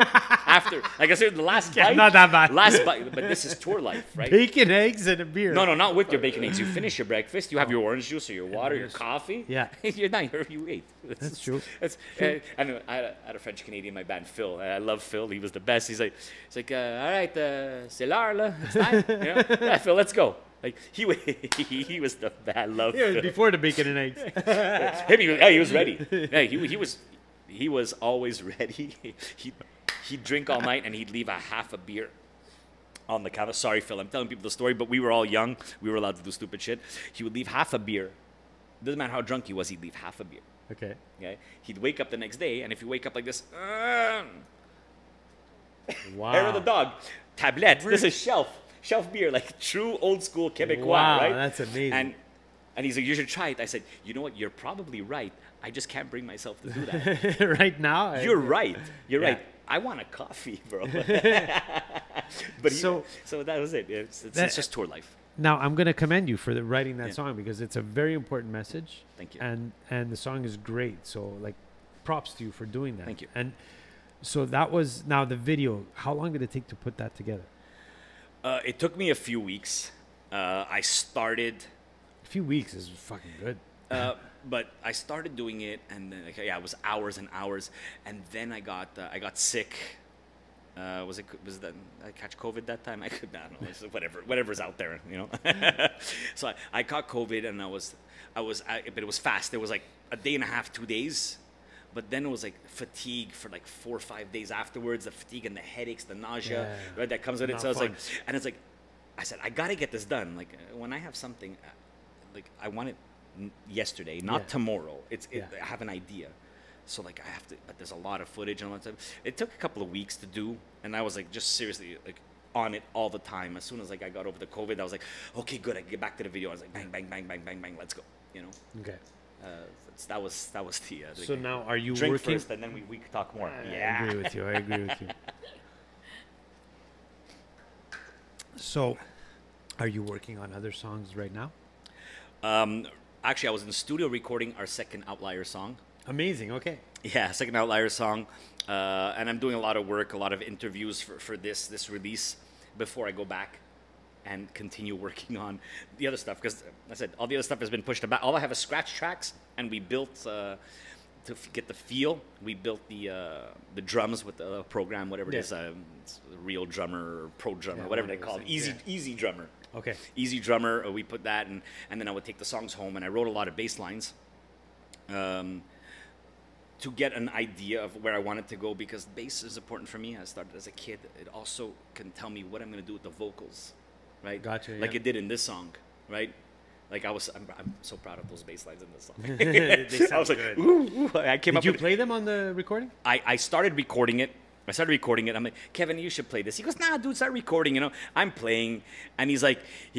after, like I said, the last bite. Not that bad. Last bite, but this is tour life, right? Bacon, eggs, and a beer. No, not with your bacon eggs. You finish your breakfast. You have your orange juice or your water, your coffee. Yeah. You're not here. You ate. That's true. I had a French Canadian in my band, Phil. I love Phil. He was the best. He's like, all right, c'est l'heure là. It's time. You know? Yeah, Phil, let's go. Like he was the bad. I love Phil. Before the bacon and eggs. He was ready. Yeah, he was always ready. He'd drink all night and he'd leave a half a beer on the counter. Sorry, Phil, I'm telling people the story, but we were all young. We were allowed to do stupid shit. He would leave half a beer. Doesn't matter how drunk he was, he'd leave half a beer. Okay. He'd wake up the next day, and if you wake up like this, Wow. hair of the dog, tablette. This is shelf beer, like true old school Quebecois, Wow, right? that's amazing. And he's like, you should try it. I said, you know what? You're probably right. I just can't bring myself to do that. Right now? You're right. You're Yeah. right. I want a coffee, bro. But so that was it. It's just tour life. Now, I'm going to commend you for writing that song because it's a very important message. Thank you. And the song is great. So, like, props to you for doing that. Thank you. And so that was, now the video, how long did it take to put that together? It took me a few weeks. I started... A few weeks is fucking good. But I started doing it, and then, it was hours and hours, and then I got sick. Was that I catch COVID that time? I don't know. It's whatever's out there, you know. So I caught COVID, and but it was fast. It was like a day and a half, 2 days, but then it was like fatigue for like 4 or 5 days afterwards. The fatigue and the headaches, the nausea, right? That comes with it. Not So it's fun. like, and it's like, I said, I gotta get this done. Like when I have something, like I want it yesterday, not tomorrow. I have an idea, so like I have to. But there's a lot of footage and all that stuff. It took a couple of weeks to do, and I was like just seriously like on it all the time. As soon as like I got over the COVID, I was like, okay, good. I can get back to the video. I was like, bang, bang, bang, bang, bang, bang. Let's go. You know. Okay. That was the. So now, are you drink working? first, and then we could talk more. I agree with you. So, are you working on other songs right now? Actually, I was in the studio recording our second Outlier song. Amazing. Okay. Yeah, second Outlier song. And I'm doing a lot of work, a lot of interviews for this release before I go back and continue working on the other stuff. Because I said, all the other stuff has been pushed back. All I have is scratch tracks, and we built, to get the feel, we built the drums with the program, whatever it is, it's a real drummer or pro drummer, whatever they call it, easy drummer. Okay. Easy drummer. We put that, and then I would take the songs home, and I wrote a lot of bass lines to get an idea of where I wanted to go, because bass is important for me. I started as a kid. It also can tell me what I'm going to do with the vocals, right? Gotcha. Like it did in this song, right? Like I'm so proud of those bass lines in this song. They sound I was like, good. ooh, I came up Did you with play them on the recording? I started recording it. I'm like, Kevin, you should play this. He goes, nah, dude, start recording. You know, I'm playing, and he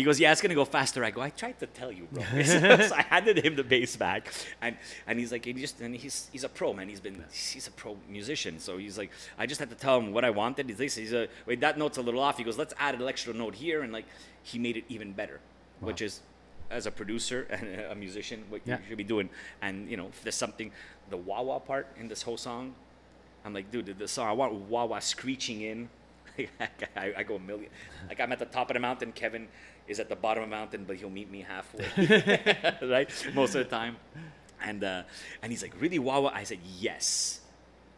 goes, yeah, it's gonna go faster. I go, I tried to tell you, bro. So I handed him the bass back, and he's like, he's a pro, man. He's a pro musician. So he's like, I just had to tell him what I wanted. He's wait, that note's a little off. He goes, let's add an extra note here, and like, he made it even better, which is, as a producer and a musician, what you should be doing. And you know, if there's something, the wah-wah part in this whole song, I'm like, dude, the song, I want wah-wah screeching in. I go a million. Like, I'm at the top of the mountain. Kevin is at the bottom of the mountain, but he'll meet me halfway, right? Most of the time. And he's like, really, wah-wah? I said, yes.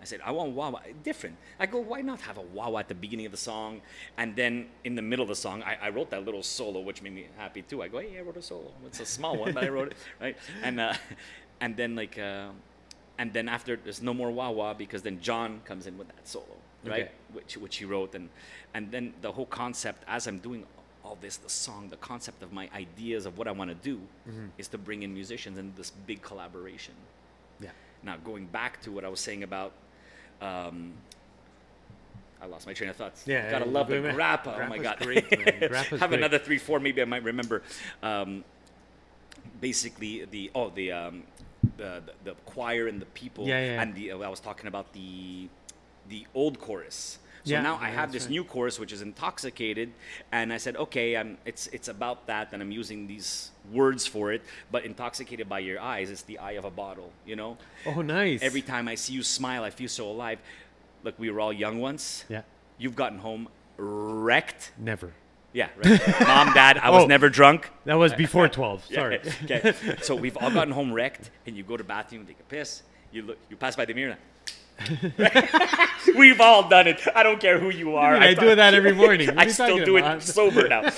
I said, I want wah-wah. Different. I go, why not have a wah-wah at the beginning of the song? And then in the middle of the song, I wrote that little solo, which made me happy, too. I go, hey, I wrote a solo. It's a small one, but I wrote it, right? And then, like... and then after, there's no more wah-wah, because then John comes in with that solo, right? Okay. Which he wrote. And then the whole concept, as I'm doing all this, the song, the concept of my ideas of what I want to do is to bring in musicians in this big collaboration. Yeah. Now, going back to what I was saying about, I lost my train of thoughts. Yeah. Gotta love the grappa. Oh my God. Great, man. Grappa's Have great. another 3, 4, maybe I might remember. Basically, the choir and the people, and I was talking about the old chorus. So now I have this new chorus, which is Intoxicated, and I said, okay, it's about that, and I'm using these words for it. But intoxicated by your eyes, it's the eye of a bottle, you know. Oh, nice. Every time I see you smile, I feel so alive. look, we were all young once. Yeah. You've gotten home wrecked. Never. Yeah, right. Mom, Dad, I was never drunk. That was before 12. Sorry. Okay. So we've all gotten home wrecked, and you go to the bathroom, take a piss. You pass by the mirror. We've all done it. I don't care who you are. I do that every morning. What are I you still talking do about? it sober now.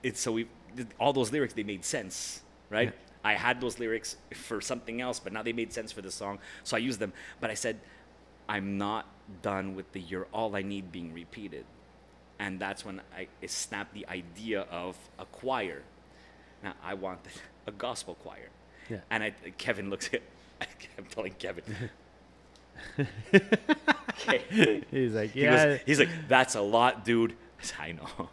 It's so we all those lyrics, they made sense, right? I had those lyrics for something else, but now they made sense for the song, so I used them. But I said, I'm not done with the "You're All I Need" being repeated, and that's when it snapped the idea of a choir. Now I wanted a gospel choir, and Kevin looks at. I'm telling Kevin. Okay. He's like, He's like, that's a lot, dude. I said, I know.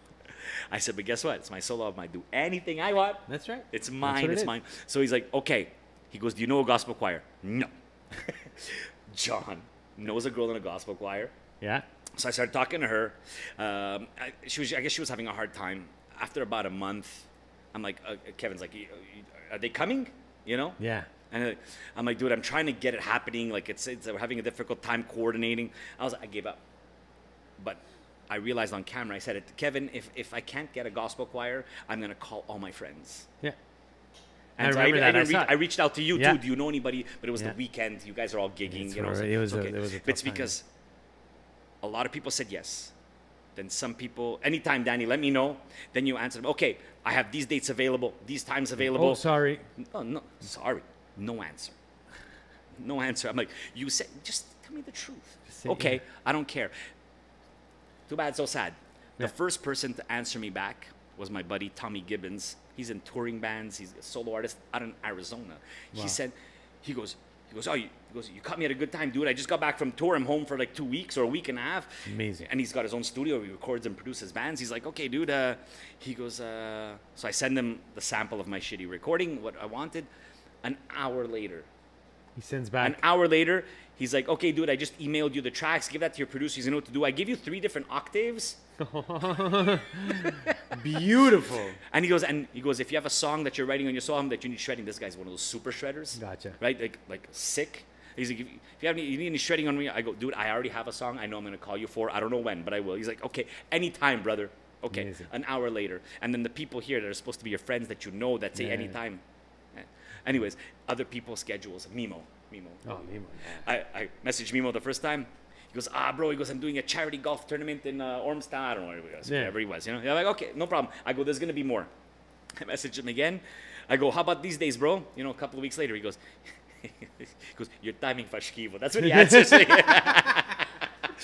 I said, but guess what? It's my solo album. I do anything I want. That's right. It's mine. It's mine. So he's like, okay. He goes, do you know a gospel choir? No. John knows a girl in a gospel choir. Yeah. So I started talking to her. I guess she was having a hard time. After about a month, I'm like, Kevin's like, are they coming? You know? Yeah. And I'm like, dude, I'm trying to get it happening. Like, it's we're having a difficult time coordinating. I gave up. But I realized on camera, I said it to Kevin, if I can't get a gospel choir, I'm going to call all my friends. Yeah. And I reached out to you, too. Do you know anybody? But it was the weekend. You guys are all gigging. It was a tough It's because a lot of people said yes. Then some people, anytime, Danny, let me know. Then you answer them, okay, I have these dates available, these times available. Oh, sorry. Oh, no, sorry. No answer. No answer. I'm like, you said, just tell me the truth. Okay, I don't care. Too bad, so sad. The first person to answer me back was my buddy Tommy Gibbons. He's in touring bands. He's a solo artist out in Arizona. Wow. He goes, you caught me at a good time, dude. I just got back from tour. I'm home for like 2 weeks or a week and a half. Amazing. And he's got his own studio. He records and produces bands. He's like, okay, dude. He goes, so I send him the sample of my shitty recording, what I wanted. An hour later. He sends back. An hour later, he's like, okay, dude, I just emailed you the tracks. Give that to your producer. He's going to know what to do. I give you 3 different octaves. Beautiful. And he goes, if you have a song that you're writing on your song that you need shredding, this guy's one of those super shredders. Gotcha. Right? Like sick. He's like, if you need any shredding on me, I go, dude, I already have a song I know I'm going to call you for. I don't know when, but I will. He's like, okay, anytime, brother. Okay. Amazing. An hour later. And then the people here that are supposed to be your friends that you know that say anytime. Anyways, other people's schedules. Mimo. Oh, Mimo. I messaged Mimo the first time. He goes, bro. He goes, I'm doing a charity golf tournament in Ormstown. I don't know wherever he was. You know. I'm like, okay, no problem. I go, there's gonna be more. I messaged him again. I go, how about these days, bro? You know, a couple of weeks later, he goes, you're timing fashkivo. That's what he answers me.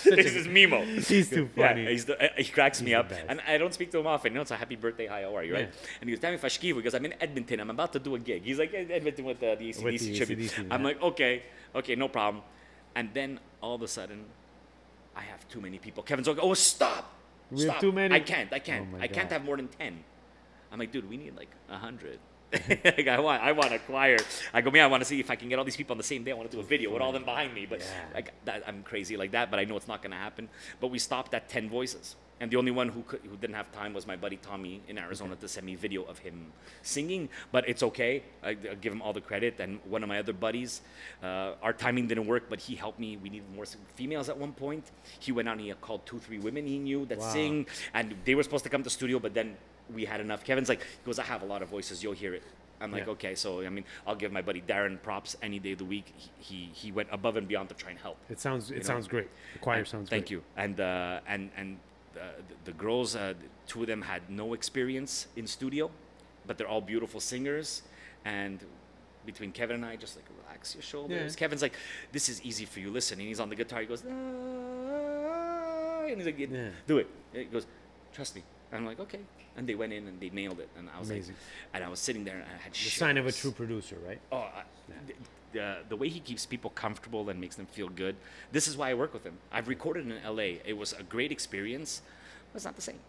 This is Mimo. He's too funny. Yeah, he cracks me up. And I don't speak to him often. You know, it's a happy birthday, hi, how are you, right? Yeah. And he goes, timing fashkivo. He goes, I'm in Edmonton. I'm about to do a gig. He's like, Edmonton with the AC/DC tribute. I'm like, okay, no problem. And then all of a sudden, I have too many people. Kevin's like, oh, stop. We have too many? I can't. Oh I can't have more than 10. I'm like, dude, we need like 100. Like, I want a choir. I go, man, I want to see if I can get all these people on the same day. I want to do a video with all them behind me. But like that, I'm crazy like that. But I know it's not going to happen. But we stopped at 10 voices. And the only one who didn't have time was my buddy Tommy in Arizona to send me video of him singing. But it's okay. I give him all the credit. And one of my other buddies, our timing didn't work, but he helped me. We needed more females at one point. He went out and he called 2-3 women he knew that sing. And they were supposed to come to studio, but then we had enough. Kevin's like, he goes, I have a lot of voices. You'll hear it. I'm like, okay. So, I mean, I'll give my buddy Darren props any day of the week. He went above and beyond to try and help. It sounds great. The choir sounds great. Thank you. And the girls, 2 of them had no experience in studio, but they're all beautiful singers. And between Kevin and I, just like, relax your shoulders. Yeah. Kevin's like, this is easy for you. Listen. And he's on the guitar. He goes, and he's like, do it. He goes, trust me. And I'm like, okay. And they went in and they nailed it. And I was amazing. And I was sitting there and I had the sign of a true producer, right? Oh, the way he keeps people comfortable and makes them feel good. This is why I work with him. I've recorded in LA. It was a great experience, but it's not the same.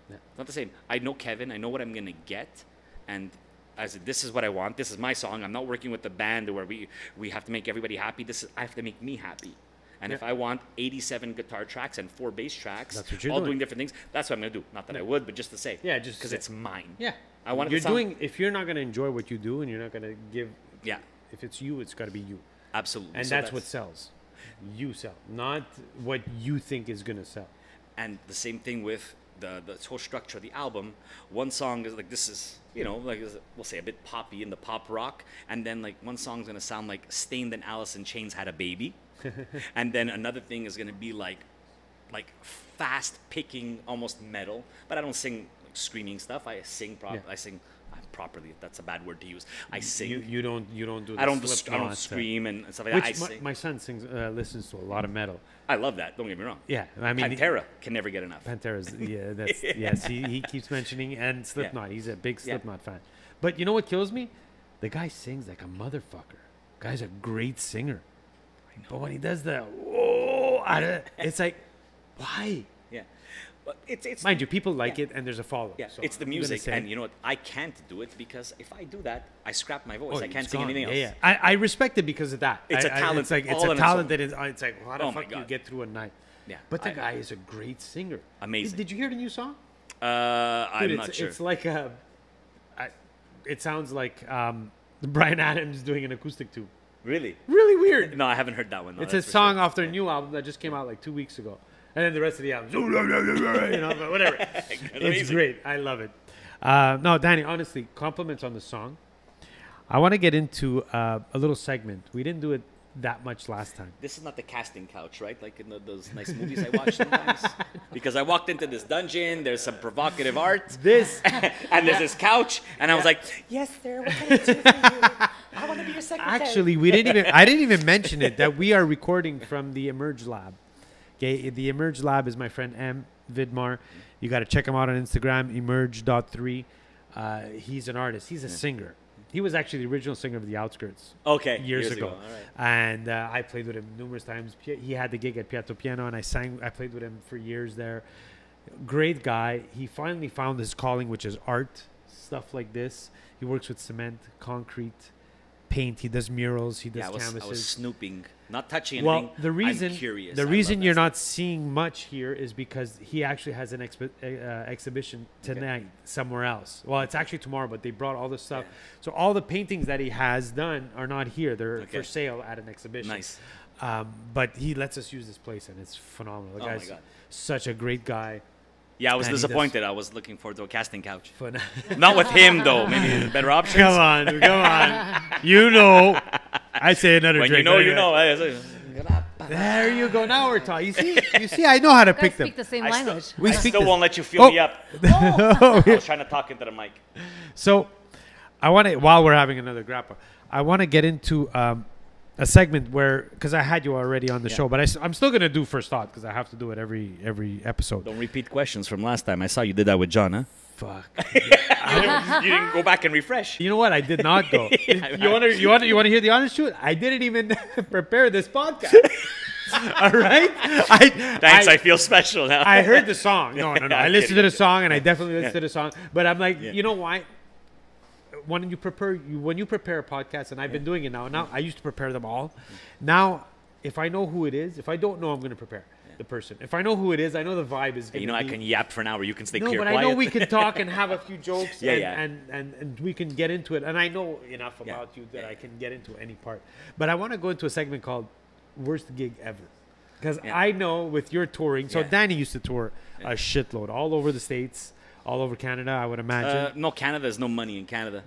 Yeah. It's not the same. I know Kevin. I know what I'm going to get. And I said, this is what I want. This is my song. I'm not working with the band where we have to make everybody happy. I have to make me happy. And if I want 87 guitar tracks and 4 bass tracks, all doing different things, that's what I'm going to do. Not that I would, but just to say. Yeah, just because it's mine. Yeah. I want you're doing, if you're not going to enjoy what you do and you're not going to give. Yeah. If it's you, it's got to be you. Absolutely. And So that's what sells. You sell, not what you think is going to sell. And the same thing with the whole structure of the album. One song is like, this is, you know, like we'll say a bit poppy in the pop rock, and then like one song's gonna sound like Stained and Alice in Chains had a baby, and then another thing is gonna be like fast picking, almost metal. But I don't sing like screaming stuff. I sing I sing properly. If that's a bad word to use. I sing. You don't do. I don't scream and stuff like that. I sing. My son listens to a lot of metal. I love that. Don't get me wrong. Yeah, I mean Pantera can never get enough. Pantera's that's yes. He keeps mentioning, and Slipknot. He's a big Slipknot fan. But you know what kills me? The guy sings like a motherfucker. Guy's a great singer. I know. But when he does the it's like, why? Yeah. But it's mind you, people like it, and there's a follow. Yeah, so it's the I'm music, gonna say- and you know what? I can't do it because if I do that, I scrap my voice. I can't it's sing gone. anything else. Yeah. I respect it because of that. It's a talent It's like it's all on a its talent own. that is. It's like how the Oh my fuck you God. get through a night. Yeah. But the guy is a great singer. Amazing. Did you hear the new song? I'm Dude, not sure. It's like it sounds like Bryan Adams doing an acoustic tube. Really? Really weird. No, I haven't heard that one. No, It's a that's for song sure. off their new album that just came out like 2 weeks ago. And then the rest of the album, you know, but whatever. It's amazing. great. I love it. No, Danny, honestly, compliments on the song. I want to get into a little segment. We didn't do it that much last time. This is not the casting couch, right? Like in those nice movies I watch sometimes. Because I walked into this dungeon, there's some provocative art, This, and there's this couch, and I was like, Yes, sir. What can I do for you? I want to be your secretary. actually, I didn't even mention it, that we are recording from the Emerge Lab. Okay, the Emerge Lab is my friend M. Vidmar. You got to check him out on Instagram, emerge.3. He's an artist. He's a singer. He was actually the original singer of The Outskirts okay, years ago. All right. And I played with him numerous times. He had the gig at Piatto Piano, and I played with him for years there. Great guy. He finally found his calling, which is art, stuff like this. He works with cement, concrete, paint. He does murals. He does Yeah, I was canvases. snooping, not touching anything. Well, the reason I'm curious. the I reason love you're that not seeing much here is because he actually has an exhibition tonight somewhere else. Well, it's actually tomorrow, but they brought all the stuff. Yeah. So all the paintings that he has done are not here. They're Okay. for sale at an exhibition. Nice. But he lets us use this place, and it's phenomenal. The Oh my guy's God. such a great guy. Yeah, I was And he does- disappointed. I was looking forward to a casting couch. Phen- Not with him, though. Maybe better options. Come on. You know. I say another When drink. you know, you Anyway. know. There you go. Now we're talking. You see, I know how to You guys pick them. speak the same I still- language. We I speak still this- won't let you fill Oh. me up. I was trying to talk into the mic. So, I want to, while we're having another grappa, I want to get into a segment where, because I had you already on the show, but I'm still going to do First Thought because I have to do it every episode. Don't repeat questions from last time. I saw you did that with John, huh? Fuck. You didn't go back and refresh. You know what? I did not go. You want to hear the honest truth? I didn't even prepare this podcast. All right. Thanks, I feel special now. I heard the song. No. I I'm listened to kidding. the song, and I definitely listened to the song. But I'm like, Yeah. you know why? When you prepare a podcast, and I've been doing it now. Now I used to prepare them all. Now, if I know who it is, if I don't know, I'm going to prepare the person. If I know who it is, I know the vibe is going to You know, I can yap for an hour. You can stay No, clear but quiet. I know we can talk and have a few jokes Yeah, and, yeah. And we can get into it. And I know enough Yeah. about you that Yeah. I can get into any part. But I want to go into a segment called Worst Gig Ever. Because Yeah. I know with your touring, so Yeah. Danny used to tour a shitload all over the States, all over Canada, I would imagine. No, Canada. There's no money in Canada.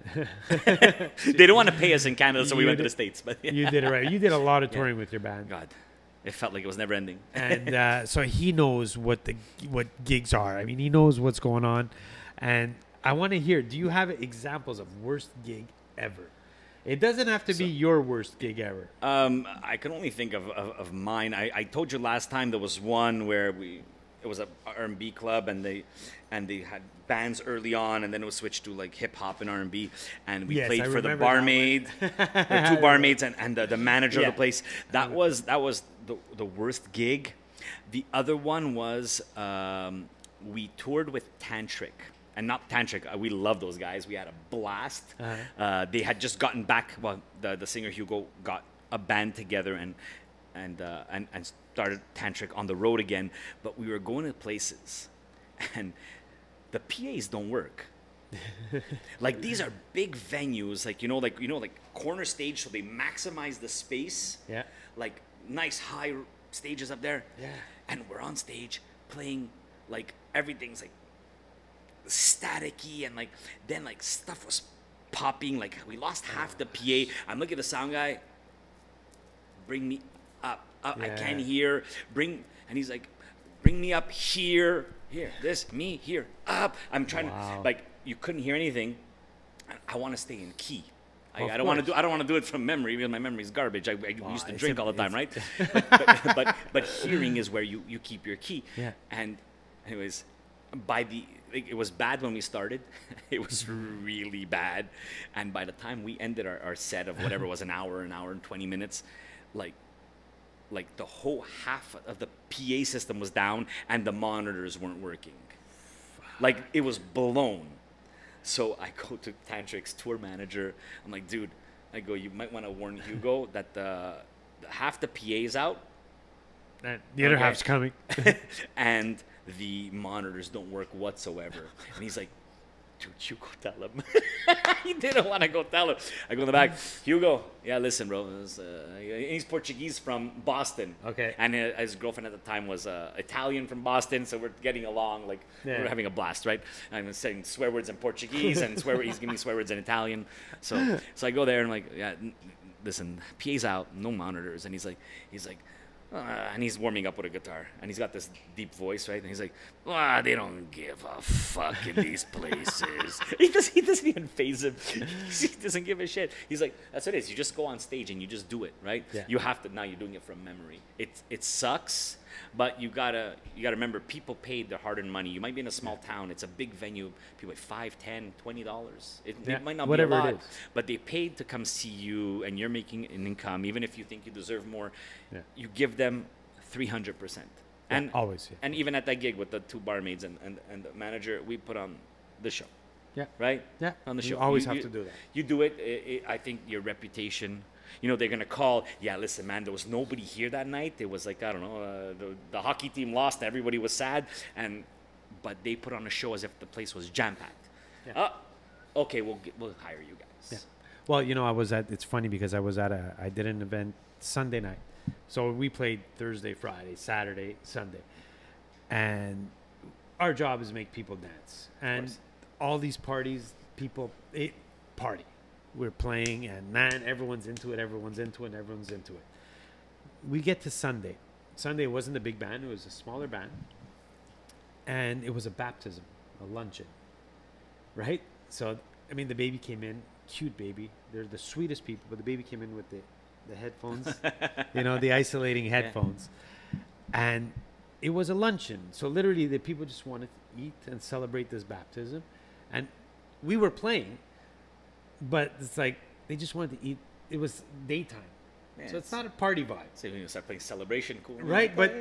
They don't want to pay us in Canada, so we You went to did- the States. But You did it right. You did a lot of touring with your band. God, it felt like it was never ending. And so he knows what gigs are. I mean, he knows what's going on. And I want to hear, do you have examples of worst gig ever? It doesn't have to be your worst gig ever. I can only think of mine. I told you last time there was one where it was a R&B club and they had bands early on and then it was switched to like hip hop and R&B and we Yes, played I for the remember that one. barmaid, the two barmaids and the manager Yeah. of the place. That was the worst gig. The other one was we toured with Tantric. And not Tantric. We love those guys. We had a blast. They had just gotten back. Well, the singer Hugo got a band together and started Tantric on the road again. But we were going to places, and the PAs don't work. Like these are big venues, like like corner stage, so they maximize the space. Yeah. Like nice high stages up there. Yeah. And we're on stage playing, like everything's like staticky, and like then like stuff was popping. Like we lost half the PA. I'm looking at the sound guy. Bring me up. I can't hear. And he's like, bring me up here. Me here, up. I'm trying to, like, you couldn't hear anything. I want to stay in key. I don't want to do it from memory, because my memory is garbage. I used to drink all the time, right? but hearing is where you keep your key. Yeah. And anyways, it was bad when we started. It was really bad. And by the time we ended our set of whatever was an hour and 20 minutes, like the whole half of the PA system was down and the monitors weren't working. Like it was blown. So I go to Tantric's tour manager. I'm like, dude, you might want to warn Hugo that the half the PA's out. The other half's coming. And the monitors don't work whatsoever. And he's like, dude, you go tell him. He didn't want to go tell him. I go in the back, Hugo, yeah, listen, bro. He's Portuguese from Boston. Okay. And his girlfriend at the time was Italian from Boston, so we're getting along. Like, we're having a blast, right? I'm saying swear words in Portuguese, and he's giving me swear words in Italian. So I go there, and I'm like, yeah, listen, PA's out, no monitors. And he's like, and he's warming up with a guitar, and he's got this deep voice, right? And he's like, they don't give a fuck in these places. He doesn't even faze him. He doesn't give a shit. He's like, that's what it is. You just go on stage and you just do it, right? Yeah. You have to, now you're doing it from memory. It sucks, but you gotta remember, people paid their hard-earned money. You might be in a small town. It's a big venue. People pay $5, $10, $20. It might not be a lot, but they paid to come see you, and you're making an income. Even if you think you deserve more, you give them 300%. And always. Yeah. And even at that gig with the two barmaids and the manager, we put on the show. Yeah. Right? Yeah. On the show. You always have to do that. You do it. I think your reputation, they're going to call, listen, man, there was nobody here that night. It was like, I don't know, the hockey team lost. Everybody was sad. But they put on a show as if the place was jam-packed. Yeah. Okay, we'll hire you guys. Yeah. Well, it's funny because I did an event Sunday night. So we played Thursday, Friday, Saturday, Sunday. And our job is to make people dance. And all these parties, people party. We're playing, and man, everyone's into it. We get to Sunday. Sunday wasn't a big band. It was a smaller band. And it was a baptism, a luncheon. Right? So, the baby came in, cute baby. They're the sweetest people, but the baby came in with the headphones, the isolating headphones. And it was a luncheon. So literally the people just wanted to eat and celebrate this baptism. And we were playing, but it's like they just wanted to eat. It was daytime. Yeah, so it's not a party vibe. So you start playing Celebration, cool. Right, but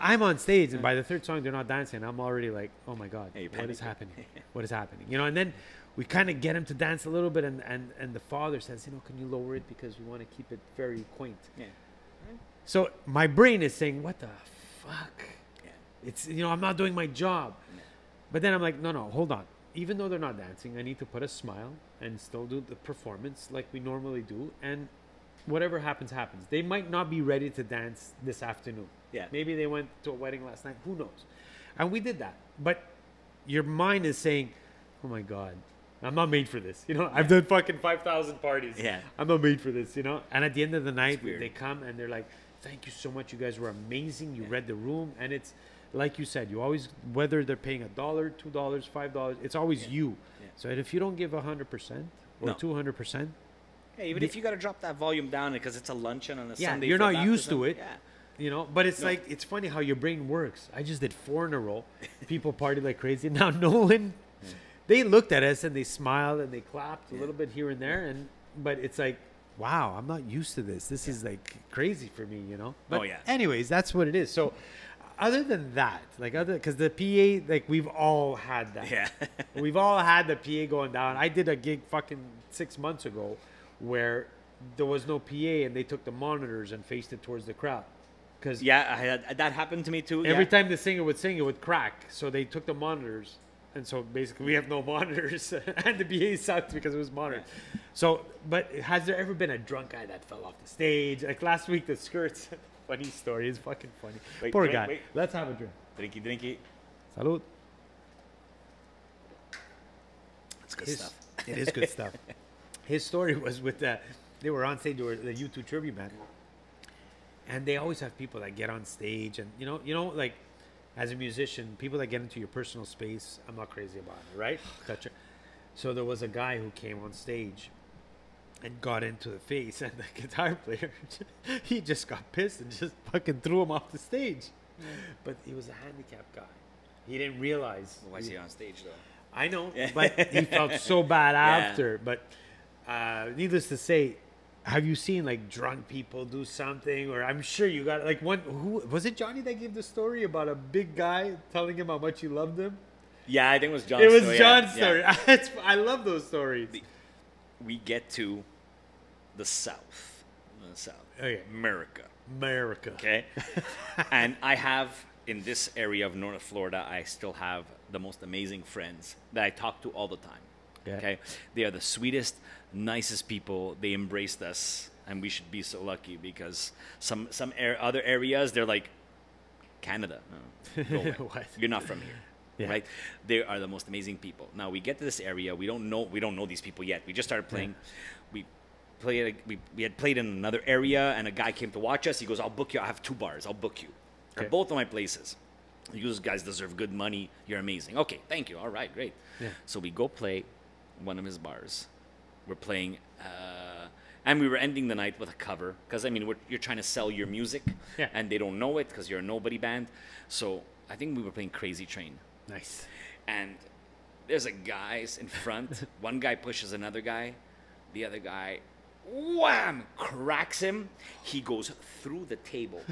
I'm on stage, and by the third song they're not dancing. I'm already like, oh my God, what is happening? What is happening? And then we kind of get him to dance a little bit, and the father says, can you lower it because we want to keep it very quaint. Yeah. So my brain is saying, what the fuck? Yeah. It's I'm not doing my job. Yeah. But then I'm like, no, hold on. Even though they're not dancing, I need to put a smile and still do the performance like we normally do. And whatever happens, happens. They might not be ready to dance this afternoon. Yeah. Maybe they went to a wedding last night. Who knows? And we did that. But your mind is saying, oh my God, I'm not made for this. I've done fucking 5,000 parties. Yeah. I'm not made for this, And at the end of the night, they come and they're like, thank you so much. You guys were amazing. You read the room. And it's, like you said, you always, whether they're paying $1, $2, $5, it's always you. Yeah. So if you don't give 100% or 200%, even if you got to drop that volume down because it's a luncheon on a Sunday, you're not used to it. Yeah. But it's like, it's funny how your brain works. I just did 4 in a row. People party like crazy. Now Nolan, they looked at us and they smiled and they clapped a little bit here and there, but it's like, wow, I'm not used to this. This is like crazy for me, But anyways, that's what it is. So. Other than that, because the PA, we've all had that. Yeah. We've all had the PA going down. I did a gig fucking 6 months ago where there was no PA and they took the monitors and faced it towards the crowd. That happened to me too. Every time the singer would sing, it would crack. So they took the monitors And so basically we have no monitors and the BA sucked because it was monitored. So, but has there ever been a drunk guy that fell off the stage? Like last week, the skirts, funny story. It's fucking funny. Poor guy. Wait. Let's have a drink. Drinky. Salud. It's good stuff. It is good stuff. His story was with they were on stage, they were the U2 tribute band. And they always have people that get on stage and, you know, like as a musician, people that get into your personal space, I'm not crazy about it, right? So there was a guy who came on stage and got into the face, and the guitar player, he just got pissed and just fucking threw him off the stage. Yeah. But he was a handicapped guy. He didn't realize. Why is he on stage though? I know, but he felt so bad after. But needless to say, have you seen like drunk people do something? Or I'm sure you got like one. Who was it? Johnny that gave the story about a big guy telling him how much he loved him. Yeah, I think it was John's story. It was story. John's story. I love those stories. We get to the South. Okay. America. Okay. And I have, in this area of North Florida, I still have the most amazing friends that I talk to all the time. Okay. They are the sweetest, nicest people. They embraced us, and we should be so lucky because some other areas, they're like, Canada. No, go away. What? You're not from here. Yeah. Right? They are the most amazing people. Now we get to this area. We don't know these people yet. We just started playing. Yeah. We had played in another area, and a guy came to watch us. He goes, "I'll book you. I have 2 bars. I'll book you at both of my places. You guys deserve good money. You're amazing. Okay, thank you. All right, great." Yeah. So we go play one of his bars. We're playing, and we were ending the night with a cover because you're trying to sell your music, and they don't know it because you're a nobody band. So I think we were playing Crazy Train. Nice. And there's a guys in front. One guy pushes another guy. The other guy, wham, cracks him. He goes through the table.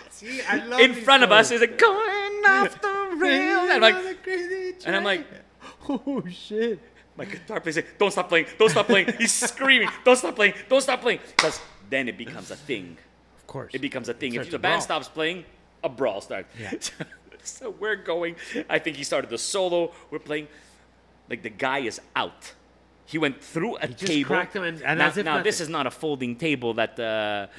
See, I love in front of us. He's like, going off the rail. And I'm like, oh, shit. My guitar player said, don't stop playing. Don't stop playing. He's screaming, don't stop playing. Don't stop playing. Because then it becomes a thing. Of course. It becomes a thing. If the band stops playing, a brawl starts. Yeah. So we're going. I think he started the solo. We're playing. Like the guy is out. He went through a table. Just cracked him now this is not a folding table that the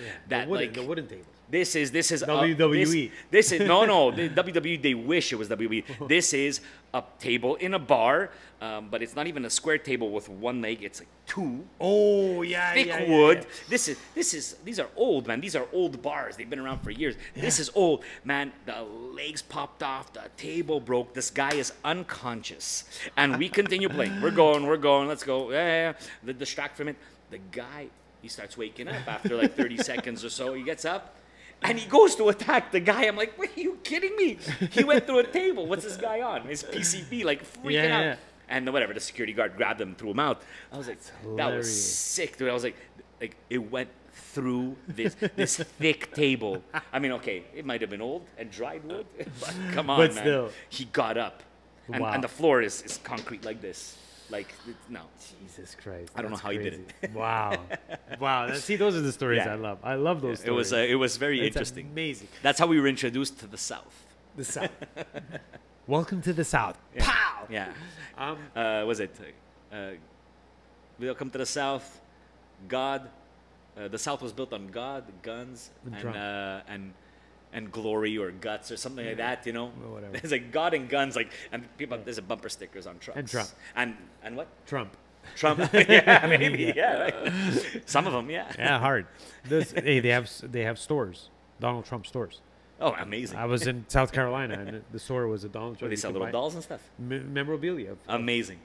wooden table. This is WWE. This is no. The WWE, they wish it was WWE. This is a table in a bar, but it's not even a square table with one leg. It's like 2. Oh yeah, thick wood. Yeah. These are old, man. These are old bars. They've been around for years. Yeah. This is old, man. The legs popped off. The table broke. This guy is unconscious, and we continue playing. We're going. Let's go. Yeah. The distract from it. The guy, he starts waking up after like 30 seconds or so. He gets up. And he goes to attack the guy. I'm like, wait, are you kidding me? He went through a table. What's this guy on? His PCB, like freaking out. Yeah. And whatever, the security guard grabbed him, threw him out. I was like, that was sick, dude. I was like it went through this thick table. Okay, it might have been old and dried wood, but come on, man. Still. He got up, and the floor is concrete like this. Like, no. Jesus Christ. I don't know how he did it. Wow. See, those are the stories I love. I love those stories. It was very interesting. Amazing. That's how we were introduced to the South. The South. Welcome to the South. Yeah. Pow! Yeah. Was it? Welcome to the South. God. The South was built on God, guns, and glory or guts or something like that, Or whatever. It's like God and guns, and people. There's a bumper stickers on trucks. And Trump. And what? Trump. Yeah, maybe. Yeah. Right. Some of them, yeah. Yeah, hard. Hey, they have stores. Donald Trump stores. Oh, amazing. I was in South Carolina, and the store was a Donald Trump. Where they sell little dolls and stuff? Memorabilia. Amazing.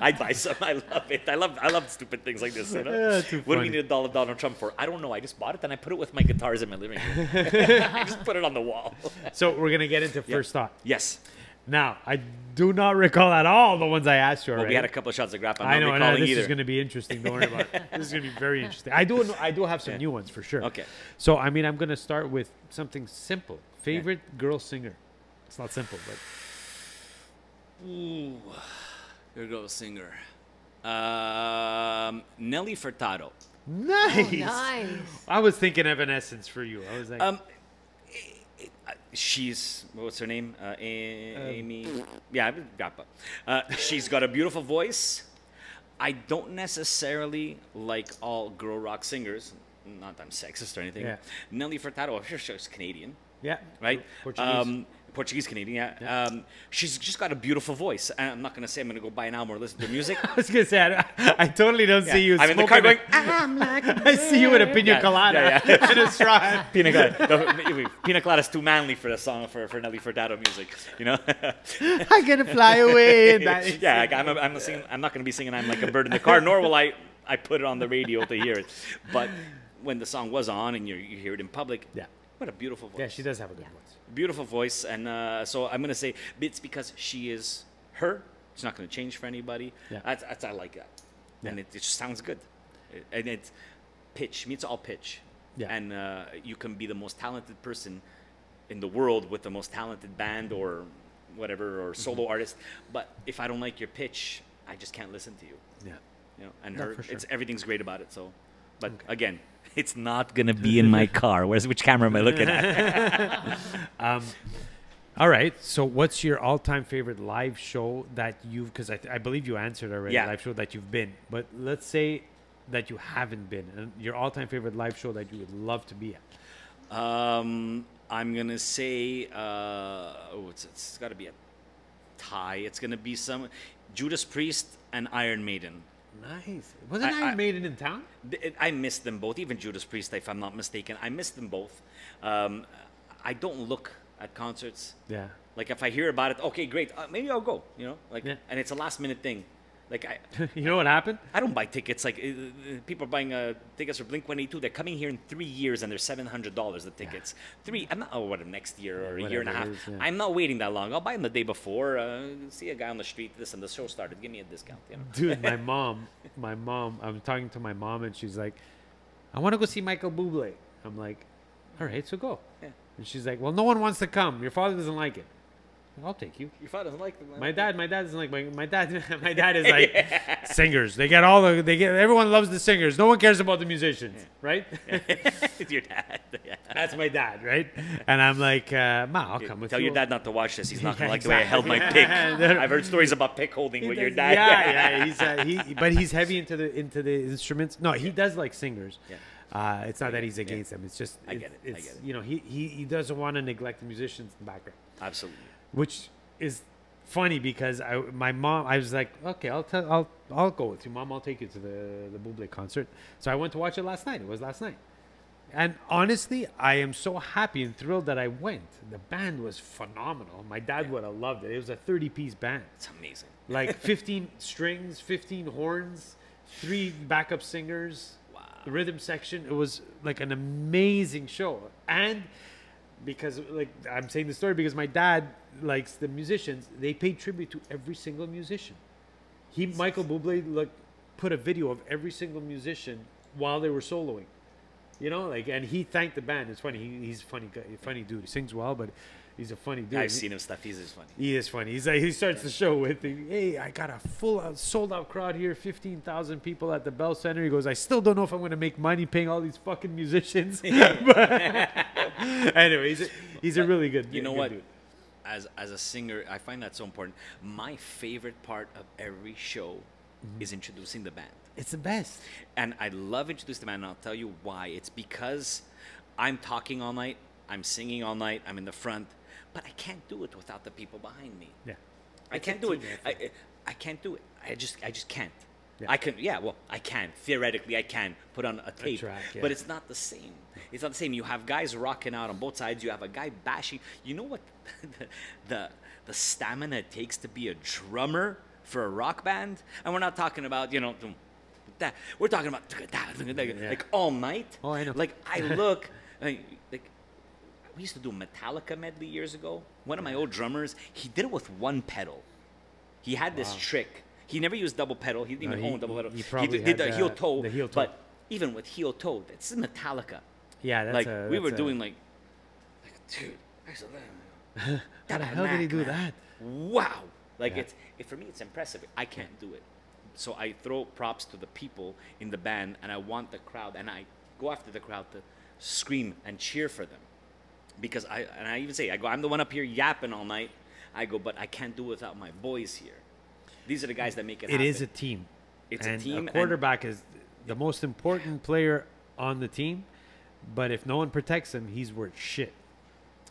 I'd buy some. I love it. I love stupid things like this. Yeah, what do we need a doll of Donald Trump for? I don't know. I just bought it, and I put it with my guitars in my living room. I just put it on the wall. So we're going to get into first thought. Yes. Now, I do not recall at all the ones I asked you already. Well, we had a couple of shots of grappa. I know. This is going to be interesting. Don't worry about it. This is going to be very interesting. I do have some new ones for sure. Okay. So, I'm going to start with something simple. Favorite girl singer? It's not simple, but... Ooh, your girl singer. Nelly Furtado. Nice. Oh, nice. I was thinking Evanescence for you. I was like... She's, what's her name? Amy. Yeah, she's got a beautiful voice. I don't necessarily like all girl rock singers. Not that I'm sexist or anything. Yeah. Nelly Furtado, she's Canadian, Yeah. right? Portuguese. Portuguese Canadian, yeah. She's just got a beautiful voice. And I'm not going to say I'm going to go buy an album or listen to music. I was gonna say I totally don't see you. I'm in the car smoking going, I'm like a I see you with a pina colada and a straw. Pina colada. No, Pina colada is too manly for the song for Nelly Furtado music, you know. I'm gonna fly away. Yeah, like, I'm not going to be singing "I'm Like a Bird" in the car, nor will I put it on the radio to hear it. But when the song was on and you hear it in public, Yeah. what a beautiful voice. Yeah, she does have a good voice. Beautiful voice, and so I'm going to say it's because she is her. It's not going to change for anybody. Yeah. I like that, Yeah. and it just sounds good, and it's pitch. It's all pitch. Yeah. And you can be the most talented person in the world with the most talented band or whatever or solo artist, but if I don't like your pitch, I just can't listen to you. Yeah. You know, and No, her, for sure. it's everything's great about it. So, but again, it's not gonna be in my car. Which camera am I looking at? All right. So, what's your all-time favorite live show that you've? Because I believe you answered already. Yeah. Live show that you've been, but let's say that you haven't been, and your all-time favorite live show that you would love to be at. I'm gonna say, it's got to be a tie. It's gonna be some Judas Priest and Iron Maiden. Nice. Wasn't Iron Maiden in town? I missed them both. Even Judas Priest, if I'm not mistaken, I missed them both. I don't look at concerts. Yeah. Like if I hear about it, okay, great, maybe I'll go. You know, like, Yeah. and it's a last minute thing. Like You know what happened? I don't buy tickets. Like people are buying tickets for Blink-182. They're coming here in 3 years and they're $700 the tickets. I'm not. Next year or a year and a half. Whatever it is, yeah. I'm not waiting that long. I'll buy them the day before. See a guy on the street. Listen, the show started. Give me a discount. You know. Dude, my mom, I'm talking to my mom and she's like, I want to go see Michael Bublé. I'm like, all right, so go. Yeah. And she's like, well, no one wants to come. Your father doesn't like it. I'll take you. Your father doesn't like them. My dad doesn't like my dad. My dad is like singers. They get everyone loves the singers. No one cares about the musicians, right? It's your dad. Yeah. That's my dad, right? And I'm like, Ma, I'll come with Tell you. your dad not to watch this. He's not gonna Yeah, like the way I held my pick. I've heard stories about pick holding with your dad. Yeah. But he's heavy into the instruments. No, he does like singers. Yeah. It's not that he's against them. It's just I get it. It's, you know, he doesn't want to neglect the musicians in the background. Absolutely. Which is funny because my mom, I was like, okay, I'll go with you, Mom. I'll take you to the Bublé concert. So I went to watch it last night. It was last night, and honestly, I am so happy and thrilled that I went. The band was phenomenal. My dad would have loved it. It was a 30-piece band, It's amazing. like 15 strings, 15 horns, 3 backup singers. Wow. The rhythm section. It was like an amazing show, and because like I'm saying the story because my dad likes the musicians. They paid tribute to every single musician. Michael Bublé like put a video of every single musician while they were soloing. You know, like, and he thanked the band. It's funny. He's a funny guy, funny dude. He sings well, but he's a funny dude. I've seen him stuff. He's just funny. He is funny. He's like, he starts the show with, "Hey, I got a full out, sold out crowd here, 15,000 people at the Bell Center." He goes, "I still don't know if I'm going to make money paying all these fucking musicians." But anyway, he's a really good. You know good what? Dude. As a singer, I find that so important. My favorite part of every show is introducing the band. It's the best. And I love introducing the band, and I'll tell you why. It's because I'm talking all night, I'm singing all night, I'm in the front, but I can't do it without the people behind me. Yeah. I can't do it. I can't do it. I just can't. Yeah. I can, I can. Theoretically, I can put on a tape, track, yeah. but it's not the same. It's not the same. You have guys rocking out on both sides. You have a guy bashing. You know what the stamina it takes to be a drummer for a rock band? And we're not talking about, that. We're talking about like all night. Oh, I know. Like I look, like we used to do a Metallica medley years ago. One of my old drummers, he did it with one pedal. He had this trick. He never used double pedal. He didn't even own double pedal. He probably did had the heel toe. the heel toe. But even with heel toe, this is Metallica. Yeah, that's Like we were doing like, dude, How the hell did he do that? Wow. Like Yeah. for me, it's impressive. I can't do it. So I throw props to the people in the band, and I want the crowd, and I go after the crowd to scream and cheer for them. Because I even say, I go, I'm the one up here yapping all night. I go, but I can't do it without my boys here. These are the guys that make it happen. It is a team. It's and a team. A quarterback is the most important player on the team, but if no one protects him, he's worth shit.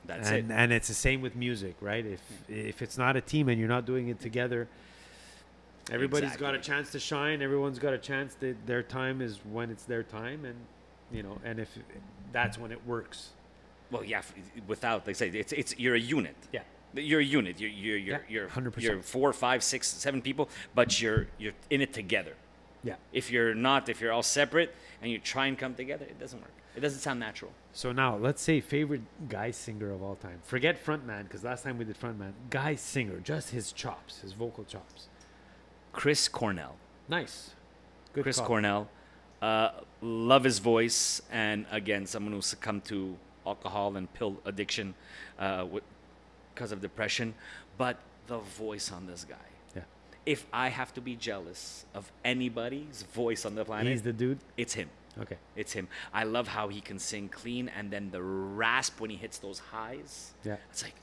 That's it. And it's the same with music, right? If it's not a team and you're not doing it together, everybody's got a chance to shine. Everyone's got a chance that their time is when it's their time, and and if that's when it works. Well, yeah. Without, like I say, it's you're a unit. Yeah. You're a unit. You're 100%. You're 4, 5, 6, 7 people, but you're in it together. Yeah. If you're all separate and you try and come together, it doesn't work. It doesn't sound natural. So now, let's say favorite guy singer of all time. Forget frontman, because last time we did frontman. Guy singer, just his chops, his vocal chops. Chris Cornell. Nice. Good Chris call. Cornell. Love his voice, and again, someone who succumbed to alcohol and pill addiction because of depression. But the voice on this guy. Yeah. If I have to be jealous of anybody's voice on the planet, He's the dude? it's him. Okay. It's him. I love how he can sing clean, and then the rasp when he hits those highs. Yeah. It's like,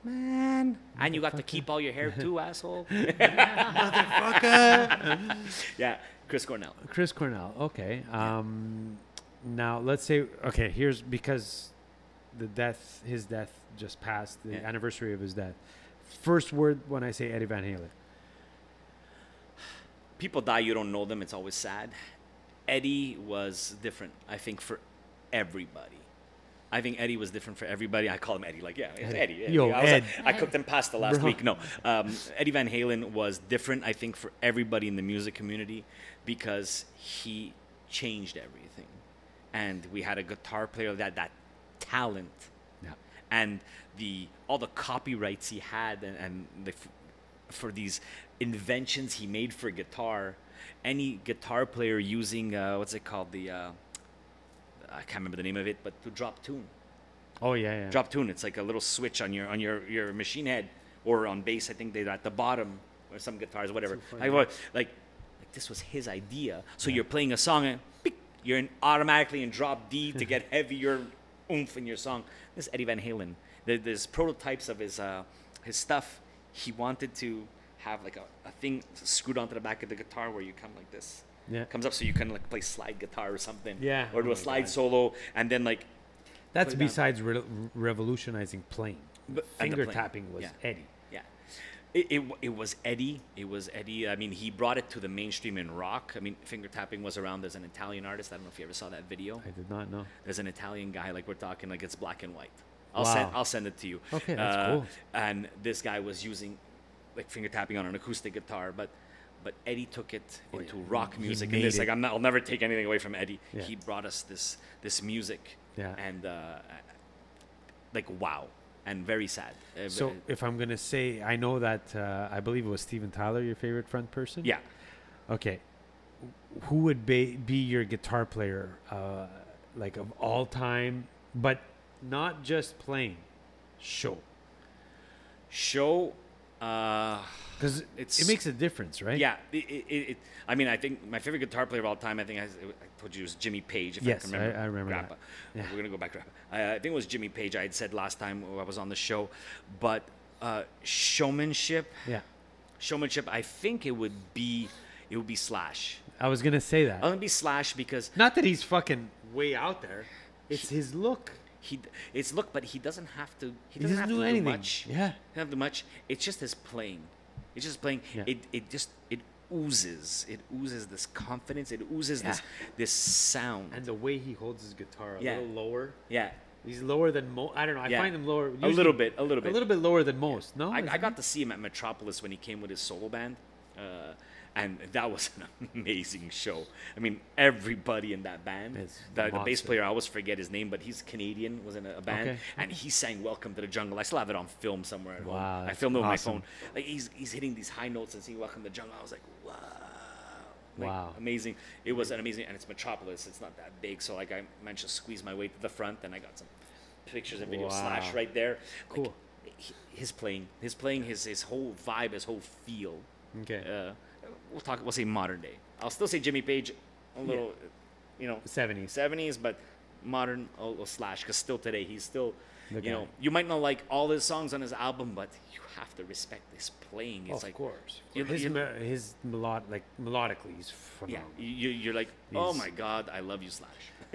man. And you got to keep all your hair too, asshole. Yeah, Chris Cornell. Chris Cornell. Okay. Now, let's say, okay, here's because his death just passed, the anniversary of his death. First word when I say Eddie Van Halen. People die, you don't know them. It's always sad. Eddie was different, I think, for everybody. I think Eddie was different for everybody. I call him Eddie. Like, yeah, it's Eddie. Yo, Ed. I cooked him pasta last Bro. week. No, Eddie Van Halen was different, I think, for everybody in the music community because he changed everything. And we had a guitar player that talent. Yeah. And all the copyrights he had and for these inventions he made for guitar. Any guitar player using what's it called, I can't remember the name of it, but to drop tune. Oh, yeah. Drop tune. It's like a little switch on your machine head, or on bass. I think they're at the bottom, or some guitars, whatever. Like this was his idea. So you're playing a song and beep, you're automatically in drop D to get heavier oomph in your song. This is Eddie Van Halen. There's prototypes of his stuff. He wanted to have like a thing screwed onto the back of the guitar where you come like this. Yeah. Comes up so you can like play slide guitar or something. Yeah. Or do Oh a my slide God. solo, and then like. That's put it down. besides revolutionizing playing. And the Finger playing. tapping was Yeah. Eddie. Yeah. It was Eddie. It was Eddie. I mean, he brought it to the mainstream in rock. I mean, finger tapping was around. There's an Italian artist. I don't know if you ever saw that video. I did not know. There's an Italian guy, like we're talking, like it's black and white. Wow. I'll send it to you. Okay, that's cool. And this guy was using like finger tapping on an acoustic guitar, but Eddie took it into rock He music. made And this, it. like, I'll never take anything away from Eddie. Yeah. He brought us this music. Yeah. And like wow, and very sad. So if I'm going to say, I know that I believe it was Steven Tyler, your favorite front person? yeah. Okay. Who would be your guitar player, like of all time, but not just playing, show? Because it makes a difference, right? Yeah, I mean, I think my favorite guitar player of all time, I told you it was Jimmy Page. If Yes, I can remember. I remember Grappa. that. Yeah. We're gonna go back to Grappa. I think it was Jimmy Page. I had said last time I was on the show, but showmanship. Yeah. Showmanship. I think it would be Slash. I was going to say that. I'm gonna be Slash because Not that he's fucking way out there. It's his look. but he doesn't have to. He doesn't have do to anything. much. Yeah. He doesn't have to do much. It's just his playing. It's just playing. Yeah. It oozes. It oozes this confidence. It oozes this sound. And the way he holds his guitar a Yeah. little lower. Yeah. He's lower than most. I don't know. I Yeah. find him lower. A little bit. A little bit lower than most. No? I got to see him at Metropolis when he came with his solo band. And that was an amazing show. I mean, everybody in that band, It's the bass monster. player, I always forget his name, but he's Canadian, was in a band, Okay, and he sang "Welcome to the Jungle." I still have it on film somewhere at home. Wow, I that's filmed it with my awesome. phone. Like he's hitting these high notes and singing "Welcome to the Jungle." I was like, wow, Wow. amazing. It was an amazing, and it's Metropolis. It's not that big, so like I managed to squeeze my way to the front, and I got some pictures and videos. Wow. Slash right there. Like, Cool. his playing, his whole vibe, his whole feel. Okay. We'll say modern day. I'll still say Jimmy Page, a little, 70s. 70s, but modern, Slash, because still today, he's still, The You know, guy. you might not like all his songs on his album, but you have to respect his playing. It's Of like, course. you- His, you- his melodically, he's yeah, phenomenal. you're like, oh He's- my God, I love you, Slash.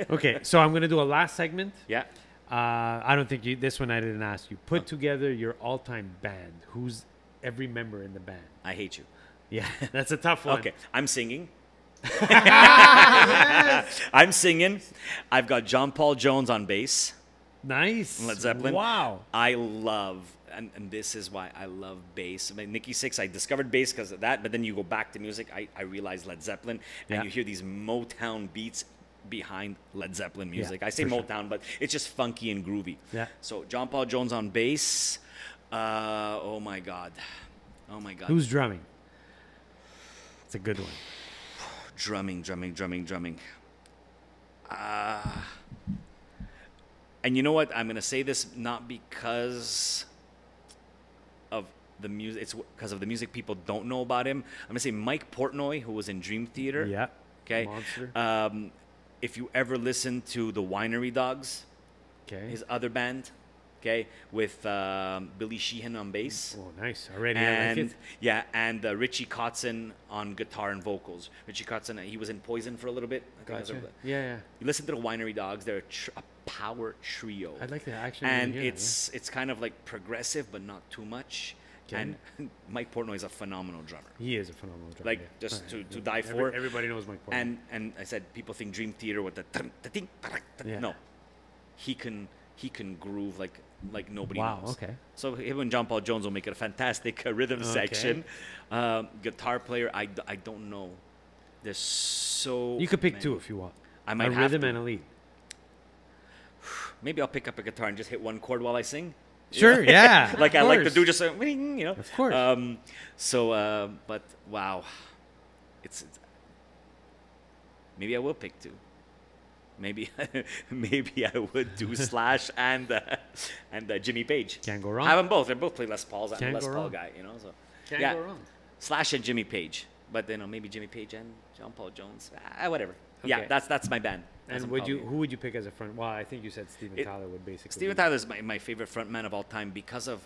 Okay, so I'm gonna do a last segment. Yeah. I don't think this one I didn't ask you. Put together your all-time band. Who's every member in the band? I hate you. Yeah, that's a tough one. Okay, I'm singing. I'm singing. I've got John Paul Jones on bass. Nice. Led Zeppelin. Wow. I love, and this is why I love bass. I mean, Nikki Sixx, I discovered bass because of that, but then you go back to music, I realized Led Zeppelin, and Yeah. you hear these Motown beats behind Led Zeppelin music. I say for sure. Motown, but it's just funky and groovy. Yeah. So John Paul Jones on bass. Oh my God. Oh my God. Who's drumming? It's a good one. Drumming. And you know what? I'm going to say this not because of the music. It's because of the music people don't know about him. I'm going to say Mike Portnoy, who was in Dream Theater. Yeah. Okay. Monster. If you ever listen to the Winery Dogs, Okay. his other band, okay, with Billy Sheehan on bass. Oh, nice. Already I like And it. yeah, and Richie Kotzen on guitar and vocals. Richie Kotzen, he was in Poison for a little bit. I think Gotcha. that's Yeah. you listen to the Winery Dogs; they're a power trio. I'd like to actually and hear that, it's kind of like progressive, but not too much. Okay. And Mike Portnoy is a phenomenal drummer. He is a phenomenal drummer. Like, yeah. just Alright, to yeah. die for. Everybody knows Mike Portnoy. And I said people think Dream Theater with the ting, Yeah. no, he can groove like nobody Wow, knows. okay. So him and John Paul Jones will make it a fantastic rhythm Okay. section. Guitar player, I don't know. There's so You could pick many. two if you want. I might a have rhythm to. and a lead. Maybe I'll pick up a guitar and just hit one chord while I sing. Sure, yeah. Like of I like to course. do, just a, you know. Of course. But wow, it's maybe I will pick two. Maybe maybe I would do Slash and Jimmy Page. Can't go wrong. I have them both. They both play Les Pauls. I'm a Can't Les go Paul wrong. guy, you know. So Can't yeah, go wrong. Slash and Jimmy Page. But maybe Jimmy Page and John Paul Jones. Whatever. Yeah, Okay. that's my band. That's And what would I'm you? calling Who would you pick as a front? Well, I think you said Steven Tyler would basically. Steven be- Tyler is my favorite frontman of all time because of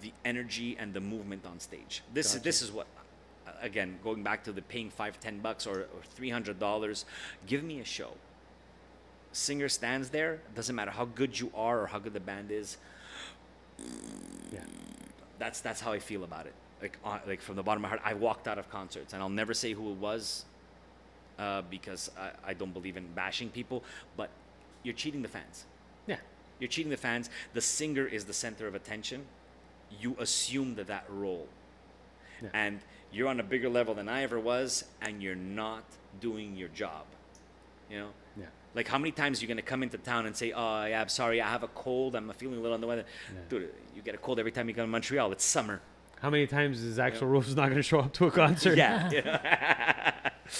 the energy and the movement on stage. This is what, again, going back to the paying $5-10 or $300. Give me a show. Singer stands there. Doesn't matter how good you are or how good the band is. Yeah. That's how I feel about it. Like from the bottom of my heart, I walked out of concerts, and I'll never say who it was. Because I don't believe in bashing people, but you're cheating the fans. Yeah. You're cheating the fans. The singer is the center of attention. You assume that role. Yeah. And you're on a bigger level than I ever was, and you're not doing your job. You know? Yeah. Like, how many times are you going to come into town and say, oh, yeah, I'm sorry, I have a cold, I'm feeling a little under the weather. Yeah. Dude, you get a cold every time you come to Montreal. It's summer. How many times is Axl Rose not going to show up to a concert? Yeah.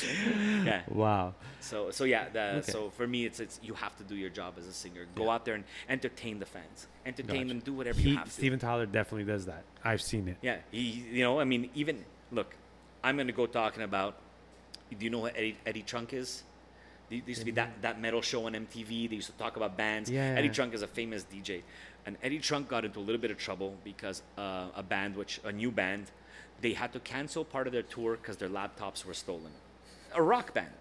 Yeah. Wow. So so for me, it's you have to do your job as a singer. Go out there and entertain the fans. Entertain them. Do whatever you have to. Steven Tyler definitely does that. I've seen it. Yeah, I mean, even look, I'm gonna go talking about. Do you know what Eddie Trunk is? There used to be that metal show on MTV. They used to talk about bands. Yeah. Eddie Trunk is a famous DJ, and Eddie Trunk got into a little bit of trouble because a new band, they had to cancel part of their tour because their laptops were stolen. A rock band.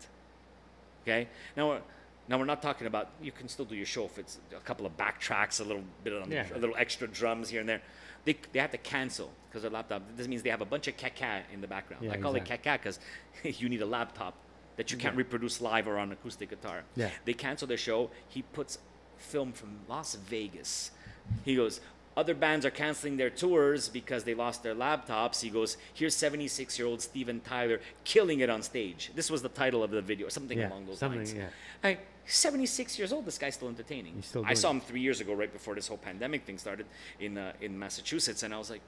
Okay. Now we're not talking about, you can still do your show if it's a couple of backtracks, a little bit on Yeah. a little extra drums here and there. They had to cancel because their laptop. This means they have a bunch of caca in the background. Yeah, I call exactly. it caca because you need a laptop that you can't reproduce live or on acoustic guitar. Yeah. They cancel their show. He puts film from Las Vegas. He goes, other bands are canceling their tours because they lost their laptops. He goes, here's 76-year-old Steven Tyler killing it on stage. This was the title of the video, or something along those lines. Yeah. Hey, 76 years old, this guy's still entertaining. He's still I doing saw it. him 3 years ago, right before this whole pandemic thing started in Massachusetts, and I was like,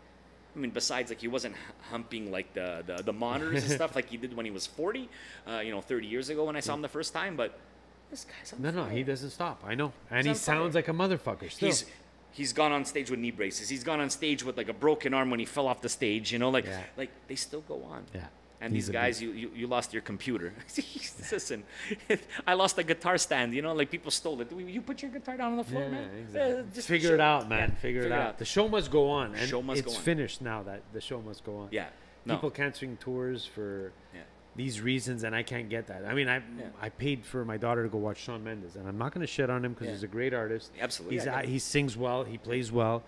I mean, besides, like, he wasn't humping like the monitors and stuff like he did when he was 40, 30 years ago when I saw him the first time, but this guy's on No, fire. he doesn't stop. I know, and He's he on fire. sounds like a motherfucker. Still. He's gone on stage with knee braces. He's gone on stage with like a broken arm when he fell off the stage. Yeah. Like they still go on. Yeah. And He's these a guys, you lost your computer. Listen, I lost a guitar stand. You know, like people stole it. You put your guitar down on the floor, man. Exactly. Just Figure it out, man. Yeah, Figure it out. The show must go on. And show must go it's on. finished now. That the show must go on. Yeah. No. People canceling tours for Yeah. these reasons, and I can't get that. I mean, I paid for my daughter to go watch Shawn Mendes, and I'm not going to shit on him because he's a great artist. Absolutely. He sings well. He plays well.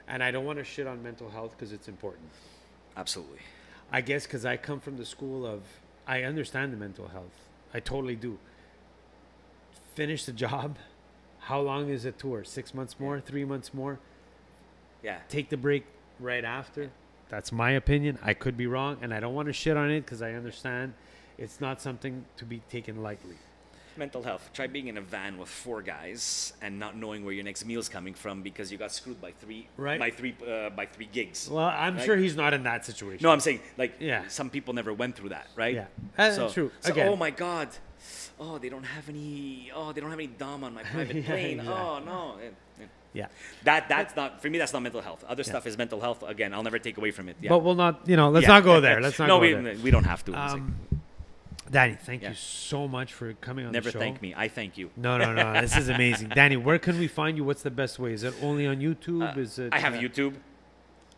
And I don't want to shit on mental health because it's important. Absolutely. I guess because I come from the school of, I understand the mental health. I totally do. Finish the job. How long is a tour? 6 months more? 3 months more? Yeah. Take the break right after. That's my opinion. I could be wrong, and I don't want to shit on it because I understand it's not something to be taken lightly. Mental health. Try being in a van with 4 guys and not knowing where your next meal's coming from because you got screwed by three gigs. Well, I'm right? sure he's not in that situation. No, I'm saying like Yeah. some people never went through that, right? Yeah, that's true. So, Again. oh my God, they don't have any dom on my private Yeah, plane. exactly. Oh no. Yeah. That's not for me. That's not mental health. Other stuff is mental health. Again, I'll never take away from it. Yeah. But we'll not, let's Yeah. not go there. Let's not no, go we, there. we don't have to. It's like, Danny, thank Yeah. you so much for coming on never the show. thank me. I thank you. No. This is amazing. Danny, where can we find you? What's the best way? Is it only on YouTube? Is it? I have YouTube,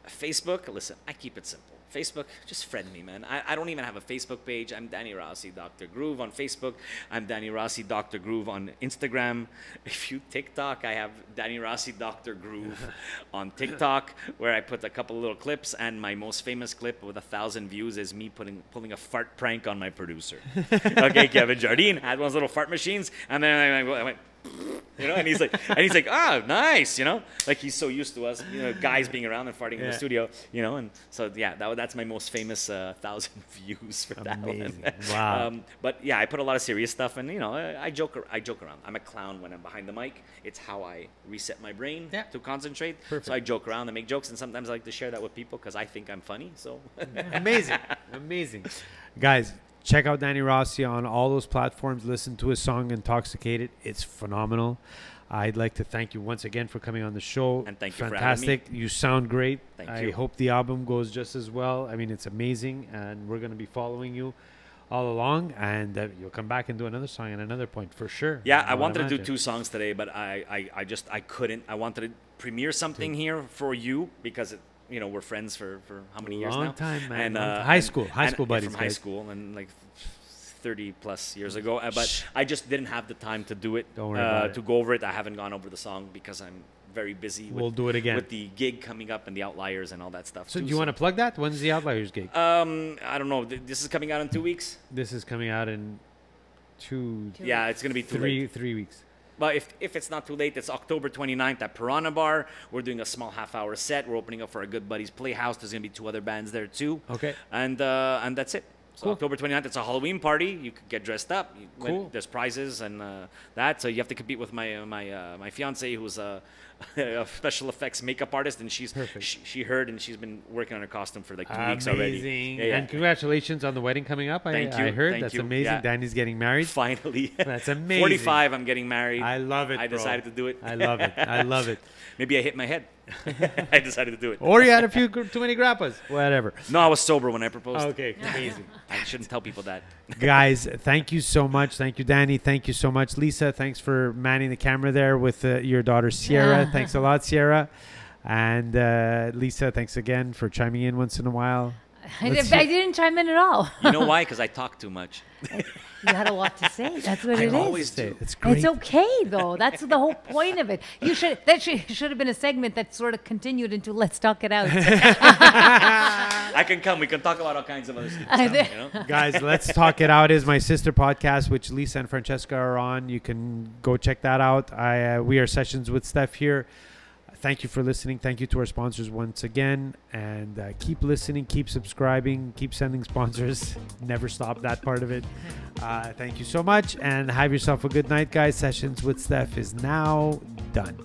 Facebook. Listen, I keep it simple. Facebook, just friend me, man. I don't even have a Facebook page. I'm Danny Rossi, Dr. Groove on Facebook. I'm Danny Rossi, Dr. Groove on Instagram. If you TikTok, I have Danny Rossi, Dr. Groove on TikTok, where I put a couple little clips. And my most famous clip with 1,000 views is me pulling a fart prank on my producer. Okay, Kevin Jardine had one of those little fart machines, and then I went. And he's like, oh, nice, like he's so used to us, guys being around and farting in the studio, and so that's my most famous 1,000 views for that Amazing. one. Wow. But yeah, I put a lot of serious stuff, and I joke around. I'm a clown when I'm behind the mic. It's how I reset my brain to concentrate. Perfect. So I joke around and make jokes, and sometimes I like to share that with people because I think I'm funny. So Amazing, guys. Check out Danny Rossi on all those platforms. Listen to his song Intoxicated. It's phenomenal. I'd like to thank you once again for coming on the show. And thank you for having Fantastic. You sound great. Thank I you. hope the album goes just as well. I mean, it's amazing, and we're going to be following you all along, and you'll come back and do another song at another point for sure. Yeah, I wanted to do 2 songs today, but I couldn't. I wanted to premiere something here for you because we're friends for how many years now? Long time, man. And High school buddies. From high guys. school, and like 30 plus years ago. But I just didn't have the time to do it. Don't worry about it. To go over it. I haven't gone over the song because I'm very busy. We'll do it again. with the gig coming up and the Outliers and all that stuff. So too, do you want to plug that? When's the Outliers gig? I don't know. This is coming out in 2 weeks. This is coming out in two Yeah, it's gonna be too late. 3 weeks. But if it's not too late, it's October 29th at Piranha Bar. We're doing a small half-hour set. We're opening up for our good buddies Playhouse. There's going to be 2 other bands there too. Okay. And that's it. So Cool. October 29th, it's a Halloween party. You could get dressed up. Cool. There's prizes and that. So you have to compete with my fiance, who's a special effects makeup artist, and Perfect. she heard, and she's been working on her costume for like 2 weeks already. Amazing. Yeah, yeah. And congratulations on the wedding coming up. Thank you. I heard. Thank That's you. amazing. Yeah. Danny's getting married. Finally. That's amazing. 45, I'm getting married. I love it, I bro. decided to do it. I love it. I love it. Maybe I hit my head. I decided to do it. Or you had a few too many grappas. Whatever. No, I was sober when I proposed. Okay, amazing. I shouldn't tell people that. Guys, thank you so much. Thank you, Danny. Thank you so much, Lisa. Thanks for manning the camera there with your daughter, Sierra. Thanks a lot, Sierra. And Lisa, thanks again for chiming in once in a while. I didn't chime in at all. You know why? Because I talk too much. You had a lot to say. That's what I it is. always do. It's great. It's okay though. That's the whole point of it. Should have been a segment that sort of continued into Let's Talk It Out. I can come. We can talk about all kinds of other stuff. Guys, Let's Talk It Out is my sister podcast, which Lisa and Francesca are on. You can go check that out. We are Sessions with Stef here. Thank you for listening. Thank you to our sponsors once again. And keep listening, keep subscribing, keep sending sponsors. Never stop that part of it. Thank you so much. And have yourself a good night, guys. Sessions with Stef is now done.